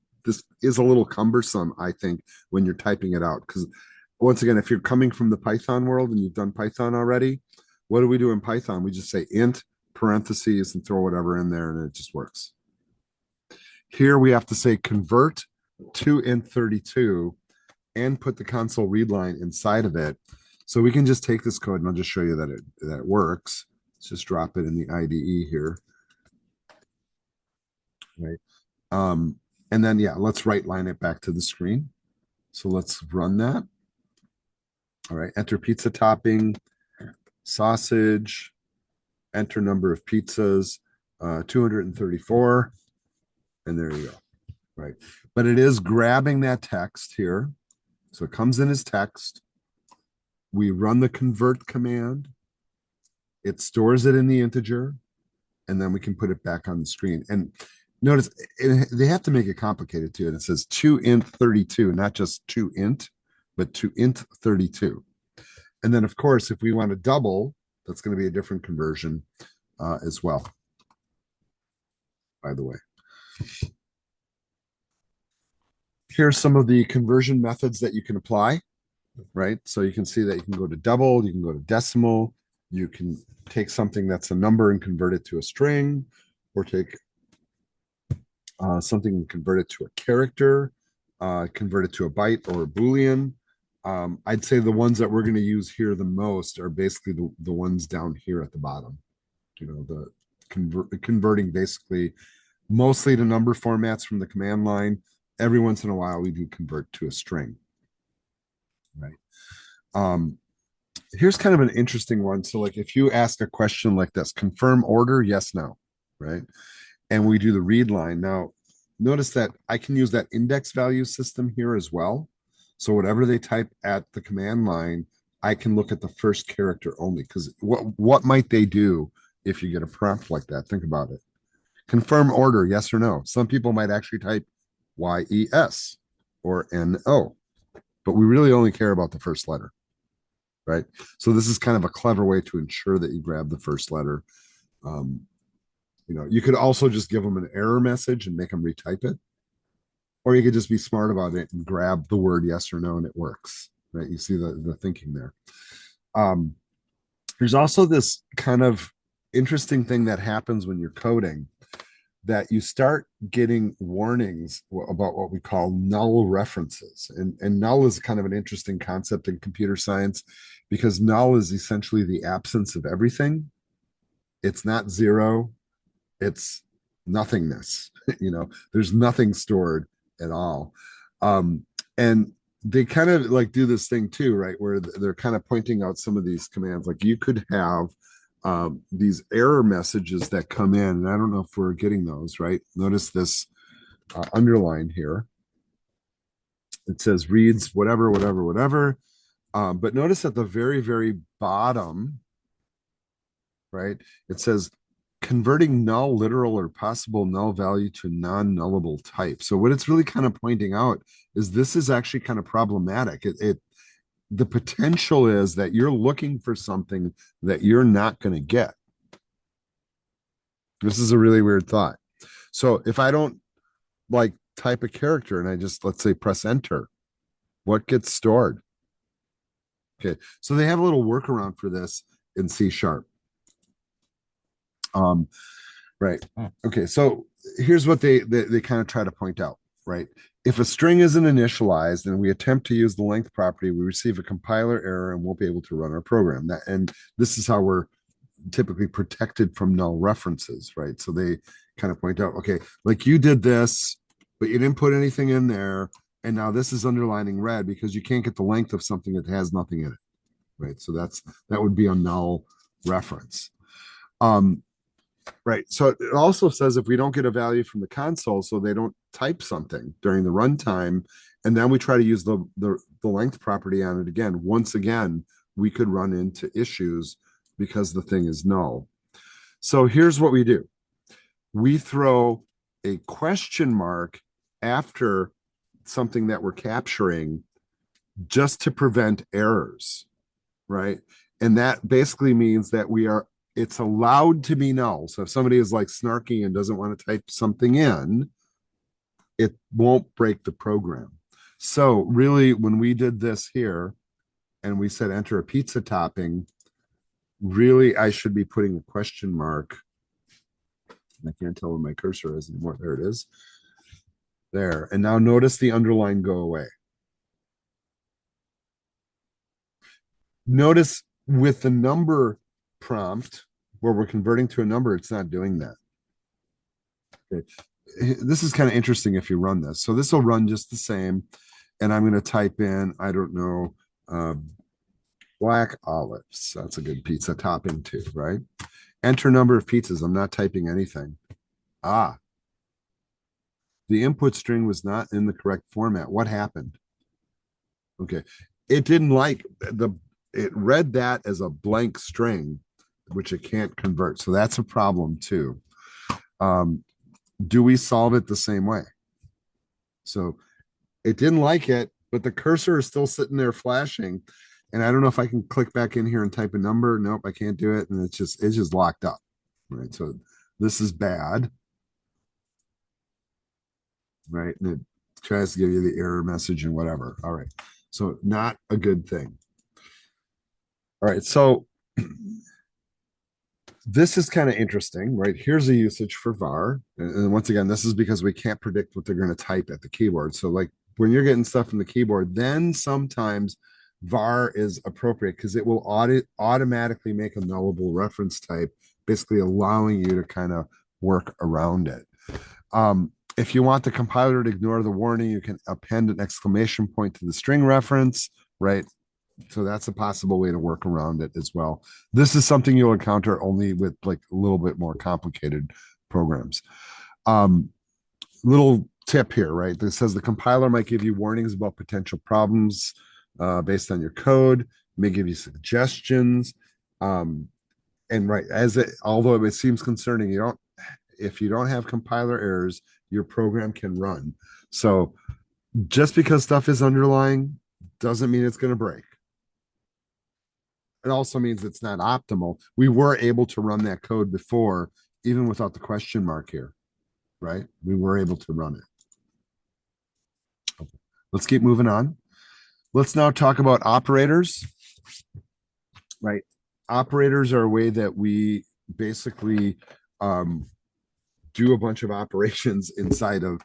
[SPEAKER 1] is a little cumbersome, I think, when you're typing it out, because once again, if you're coming from the Python world and you've done Python already, what do we do in Python? We just say int parentheses and throw whatever in there, and it just works. Here we have to say convert to int32 and put the console read line inside of it. So we can just take this code, and I'll just show you that it works. Let's just drop it in the IDE here. Right. And then, yeah, let's write line it back to the screen. So let's run that. All right, enter pizza topping, sausage, enter number of pizzas, 234, and there you go. Right, but it is grabbing that text here. So it comes in as text. We run the convert command. It stores it in the integer, and then we can put it back on the screen. And notice they have to make it complicated too. And it says to int 32, not just to int, but to int 32. And then, of course, if we want to double, that's going to be a different conversion as well, by the way. Here's some of the conversion methods that you can apply, right? So you can see that you can go to double, you can go to decimal, you can take something that's a number and convert it to a string, or take something and convert it to a character, convert it to a byte or a Boolean. I'd say the ones that we're going to use here the most are basically the ones down here at the bottom. You know, the converting basically mostly to number formats from the command line. Every once in a while, we do convert to a string, right? Here's kind of an interesting one. So like if you ask a question like this, confirm order, yes, no, right? And we do the read line. Now, notice that I can use that index value system here as well. So whatever they type at the command line, I can look at the first character only, because what might they do if you get a prompt like that? Think about it. Confirm order, yes or no. Some people might actually type YES or NO, but we really only care about the first letter, right? So this is kind of a clever way to ensure that you grab the first letter. You know, you could also just give them an error message and make them retype it, or you could just be smart about it and grab the word yes or no and it works, right? You see the thinking there. There's also this kind of interesting thing that happens when you're coding, that you start getting warnings about what we call null references. And null is kind of an interesting concept in computer science, because null is essentially the absence of everything. It's not zero, it's nothingness. You know, there's nothing stored at all. And they kind of like do this thing too, right? Where they're kind of pointing out some of these commands. Like you could have these error messages that come in, and I don't know if we're getting those, right? Notice this underline here. It says reads whatever, whatever, whatever. But notice at the very, very bottom, right? It says converting null, literal, or possible null value to non-nullable type. So what it's really kind of pointing out is this is actually kind of problematic. The potential is that you're looking for something that you're not going to get. This is a really weird thought. So if I don't like type a character and I just, let's say, press enter, what gets stored? Okay, so they have a little workaround for this in C#. Right. Okay, so here's what they kind of try to point out, right? If a string isn't initialized and we attempt to use the length property, we receive a compiler error and won't be able to run our program. And this is how we're typically protected from null references, right? So they kind of point out, okay, like you did this, but you didn't put anything in there, and now this is underlining red because you can't get the length of something that has nothing in it, right? So that would be a null reference. Right. So it also says if we don't get a value from the console, so they don't type something during the runtime, and then we try to use the length property on it again, once again, we could run into issues because the thing is null. So here's what we do. We throw a question mark after something that we're capturing just to prevent errors, right? And that basically means that it's allowed to be null. So if somebody is like snarky and doesn't want to type something in, it won't break the program. So really, when we did this here and we said enter a pizza topping, really I should be putting a question mark. I can't tell where my cursor is anymore. There it is. There. And now notice the underline go away. Notice with the number prompt where we're converting to a number, it's not doing that. Okay. This is kind of interesting if you run this. So this will run just the same. And I'm going to type in, I don't know, Black olives. That's a good pizza topping too, right? Enter number of pizzas. I'm not typing anything. Ah, the input string was not in the correct format. What happened? Okay. It didn't like it read that as a blank string, which it can't convert. So that's a problem too. Do we solve it the same way? So it didn't like it, but the cursor is still sitting there flashing. And I don't know if I can click back in here and type a number. Nope, I can't do it. And it's just locked up. Right. So this is bad. Right. And it tries to give you the error message and whatever. All right. So not a good thing. All right. So this is kind of interesting, right? Here's a usage for var. And once again, this is because we can't predict what they're going to type at the keyboard. So like when you're getting stuff from the keyboard, then sometimes var is appropriate because it will automatically make a nullable reference type, basically allowing you to kind of work around it. If you want the compiler to ignore the warning, you can append an exclamation point to the string reference, right? So that's a possible way to work around it as well. This is something you'll encounter only with like a little bit more complicated programs. Little tip here, right? That says the compiler might give you warnings about potential problems based on your code, may give you suggestions. And right, although it seems concerning, if you don't have compiler errors, your program can run. So just because stuff is underlying doesn't mean it's going to break. It also means it's not optimal. We were able to run that code before, even without the question mark here, right? We were able to run it. Okay. Let's keep moving on. Let's now talk about operators, right? Operators are a way that we basically do a bunch of operations inside of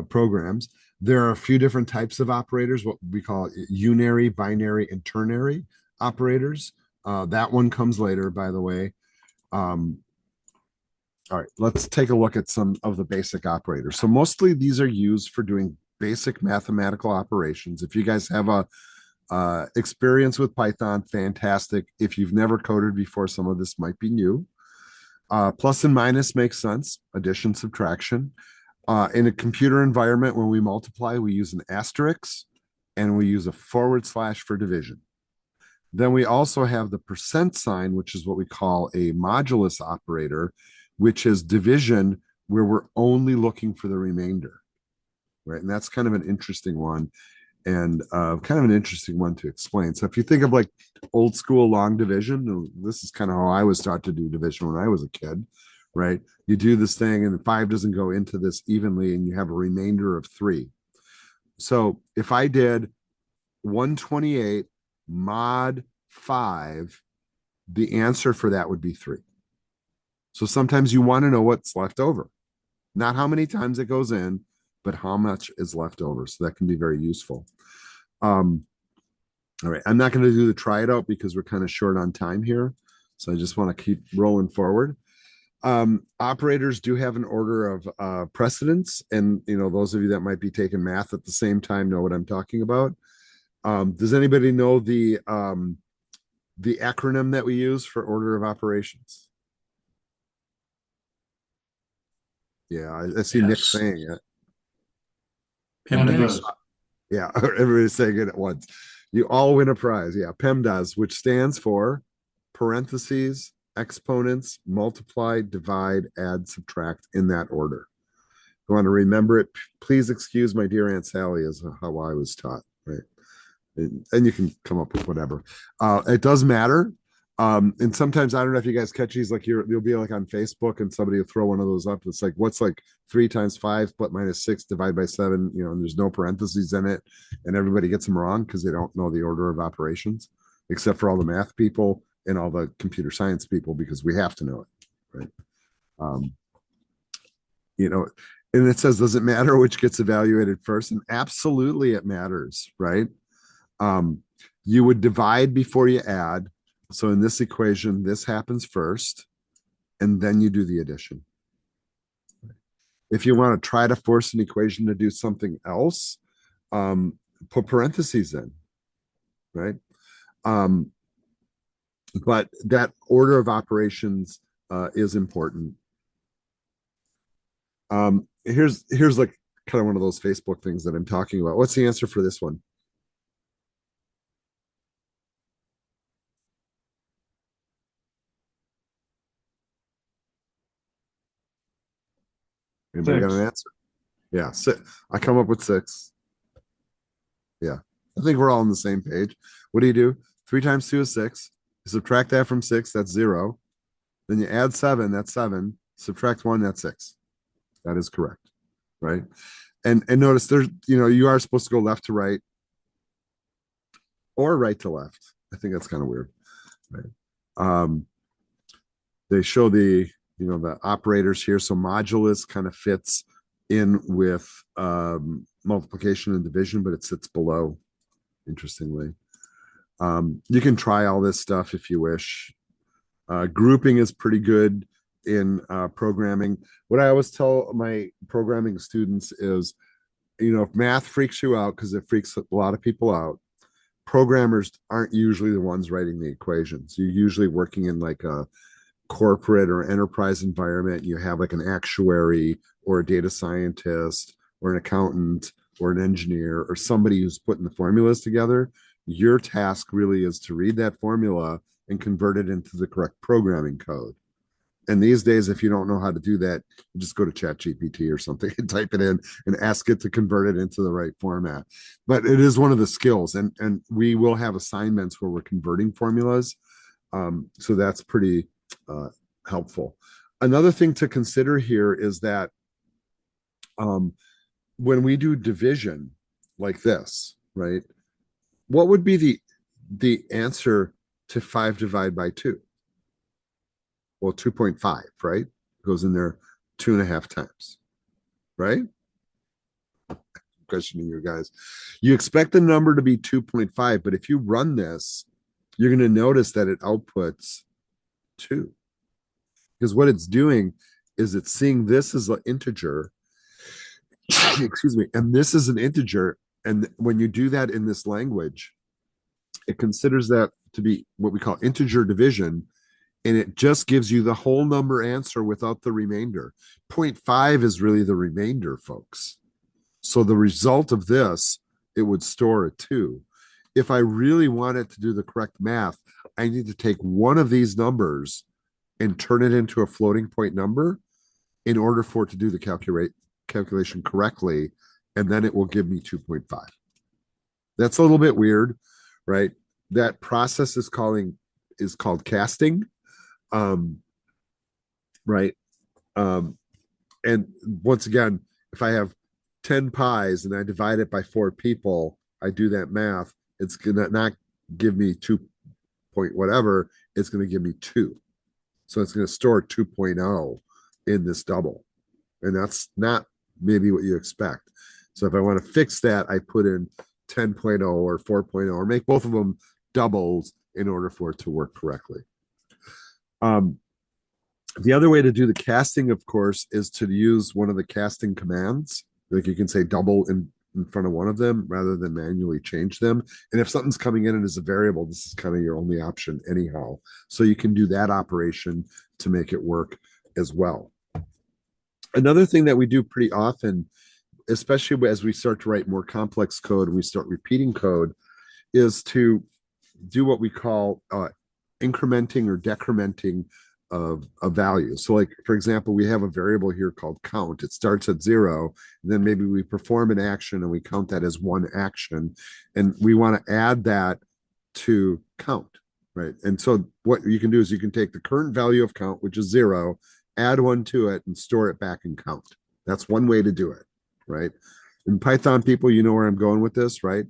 [SPEAKER 1] programs. There are a few different types of operators, what we call unary, binary, and ternary operators. That one comes later, by the way. All right, let's take a look at some of the basic operators. So mostly these are used for doing basic mathematical operations. If you guys have a experience with Python, fantastic. If you've never coded before, some of this might be new. Plus and minus makes sense, addition, subtraction. In a computer environment, when we multiply, we use an asterisk and we use a / for division. Then we also have the percent sign, which is what we call a modulus operator, which is division where we're only looking for the remainder, right? And that's kind of an interesting one and kind of an interesting one to explain. So if you think of like old school long division, this is kind of how I was taught to do division when I was a kid, right? You do this thing and the 5 doesn't go into this evenly and you have a remainder of 3. So if I did 128 mod 5, the answer for that would be 3. So sometimes you want to know what's left over, not how many times it goes in, but how much is left over. So that can be very useful. All right, I'm not going to do the try it out because we're kind of short on time here. So I just want to keep rolling forward. Operators do have an order of precedence, and those of you that might be taking math at the same time know what I'm talking about. Does anybody know the acronym that we use for order of operations? Yeah, I see Nick saying it.
[SPEAKER 2] PEMDAS.
[SPEAKER 1] Yeah, everybody's saying it at once. You all win a prize. Yeah, PEMDAS, which stands for parentheses, exponents, multiply, divide, add, subtract in that order. If you want to remember it, please excuse my dear Aunt Sally is how I was taught, right? And you can come up with whatever. It does matter. And sometimes I don't know if you guys catch these, like you'll be like on Facebook and somebody will throw one of those up. It's like, what's like 3 times 5 split minus 6 divided by 7, and there's no parentheses in it, and everybody gets them wrong because they don't know the order of operations, except for all the math people and all the computer science people, because we have to know it, right? And it says, does it matter which gets evaluated first? And absolutely it matters, right? You would divide before you add. So in this equation, this happens first, and then you do the addition. If you want to try to force an equation to do something else, put parentheses in, right? but that order of operations is important. Here's like kind of one of those Facebook things that I'm talking about. What's the answer for this one? Anybody got an answer? Yeah, I come up with 6. Yeah, I think we're all on the same page. What do? 3 times 2 is 6. You subtract that from 6, that's 0. Then you add 7, that's 7. Subtract 1, that's 6. That is correct, right? And notice there's, you are supposed to go left to right or right to left. I think that's kind of weird, right? Um, they show the operators here. So modulus kind of fits in with multiplication and division, but it sits below, interestingly. You can try all this stuff if you wish. Grouping is pretty good in programming. What I always tell my programming students is, if math freaks you out, because it freaks a lot of people out, programmers aren't usually the ones writing the equations. You're usually working in like a corporate or enterprise environment. You have like an actuary or a data scientist or an accountant or an engineer or somebody who's putting the formulas together. Your task really is to read that formula and convert it into the correct programming code. And these days, if you don't know how to do that, just go to ChatGPT or something and type it in and ask it to convert it into the right format. But it is one of the skills, and we will have assignments where we're converting formulas. So that's pretty helpful. Another thing to consider here is that when we do division like this, right? What would be the answer to 5 divided by 2? Well, 2.5, right? Goes in there 2.5 times, right? Questioning you guys. You expect the number to be 2.5, but if you run this, you're going to notice that it outputs 2. Because what it's doing is it's seeing this as an integer, excuse me, and this is an integer. And when you do that in this language, it considers that to be what we call integer division, and it just gives you the whole number answer without the remainder. 0.5 is really the remainder, folks. So the result of this, it would store a 2. If I really want it to do the correct math, I need to take one of these numbers and turn it into a floating point number in order for it to do the calculation correctly, and then it will give me 2.5. That's a little bit weird, right? That process is called casting, right? And once again, if I have 10 pies and I divide it by 4 people, I do that math, it's gonna not give me 2 point whatever, it's gonna give me 2. So it's gonna store 2.0 in this double. And that's not maybe what you expect. So if I want to fix that, I put in 10.0 or 4.0 or make both of them doubles in order for it to work correctly. The other way to do the casting, of course, is to use one of the casting commands. Like you can say double in front of one of them rather than manually change them. And if something's coming in as a variable, this is kind of your only option anyhow. So you can do that operation to make it work as well. Another thing that we do pretty often, especially as we start to write more complex code, we start repeating code, is to do what we call incrementing or decrementing of a value. So like, for example, we have a variable here called count. It starts at 0, and then maybe we perform an action and we count that as one action. And we want to add that to count, right? And so what you can do is you can take the current value of count, which is 0, add 1 to it and store it back in count. That's one way to do it, right? In Python, people, you know where I'm going with this, right?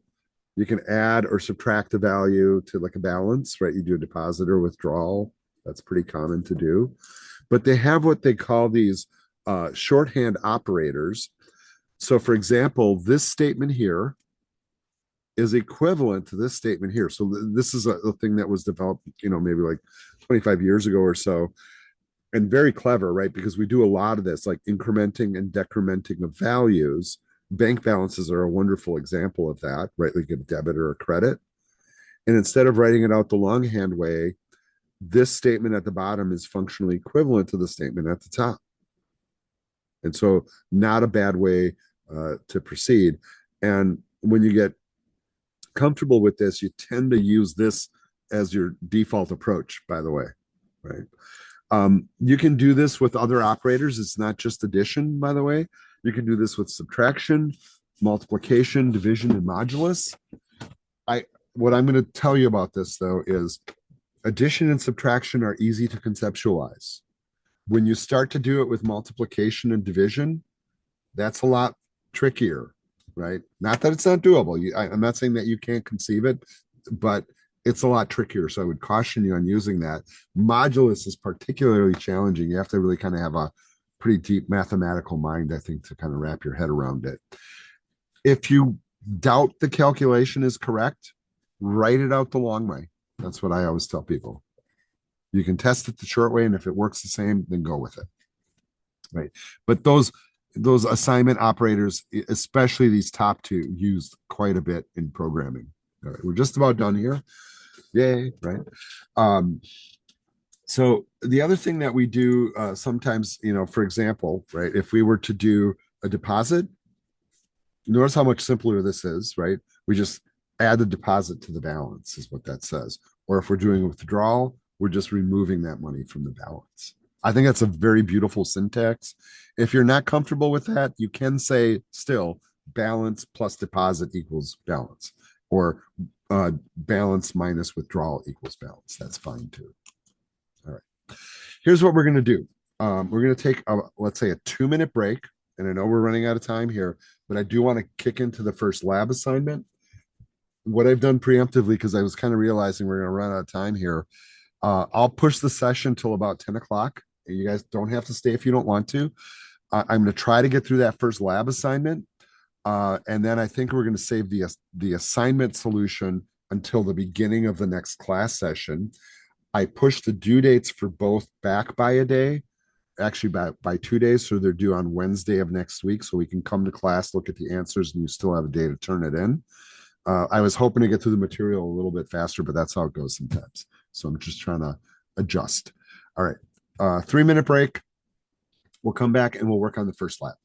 [SPEAKER 1] You can add or subtract a value to like a balance, right? You do a deposit or withdrawal. That's pretty common to do. But they have what they call these shorthand operators. So for example, this statement here is equivalent to this statement here. So this is a thing that was developed, maybe like 25 years ago or so. And very clever, right? Because we do a lot of this, like incrementing and decrementing of values. Bank balances are a wonderful example of that, right? Like a debit or a credit. And instead of writing it out the longhand way, this statement at the bottom is functionally equivalent to the statement at the top. And so not a bad way to proceed. And when you get comfortable with this, you tend to use this as your default approach, by the way, right? You can do this with other operators. It's not just addition, by the way. You can do this with subtraction, multiplication, division, and modulus. What I'm going to tell you about this, though, is addition and subtraction are easy to conceptualize. When you start to do it with multiplication and division, that's a lot trickier, right? Not that it's not doable. I'm not saying that you can't conceive it, but it's a lot trickier. So I would caution you on using that. Modulus is particularly challenging. You have to really kind of have a pretty deep mathematical mind, I think, to kind of wrap your head around it. If you doubt the calculation is correct, write it out the long way. That's what I always tell people. You can test it the short way, and if it works the same, then go with it. Right. But those assignment operators, especially these top two, used quite a bit in programming. All right, we're just about done here. Yay, right? So the other thing that we do sometimes, for example, right, if we were to do a deposit, notice how much simpler this is, right? We just add the deposit to the balance is what that says. Or if we're doing a withdrawal, we're just removing that money from the balance. I think that's a very beautiful syntax. If you're not comfortable with that, you can say still balance plus deposit equals balance, or balance minus withdrawal equals balance. That's fine too. All right. Here's what we're going to do. We're going to take, let's say, a 2-minute break. And I know we're running out of time here, but I do want to kick into the first lab assignment. What I've done preemptively, because I was kind of realizing we're going to run out of time here, I'll push the session till about 10 o'clock. You guys don't have to stay if you don't want to. I'm going to try to get through that first lab assignment. And then I think we're going to save the assignment solution until the beginning of the next class session. I pushed the due dates for both back by a day, actually by 2 days. So they're due on Wednesday of next week. So we can come to class, look at the answers, and you still have a day to turn it in. I was hoping to get through the material a little bit faster, but that's how it goes sometimes. So I'm just trying to adjust. All right. 3-minute break. We'll come back and we'll work on the first lab.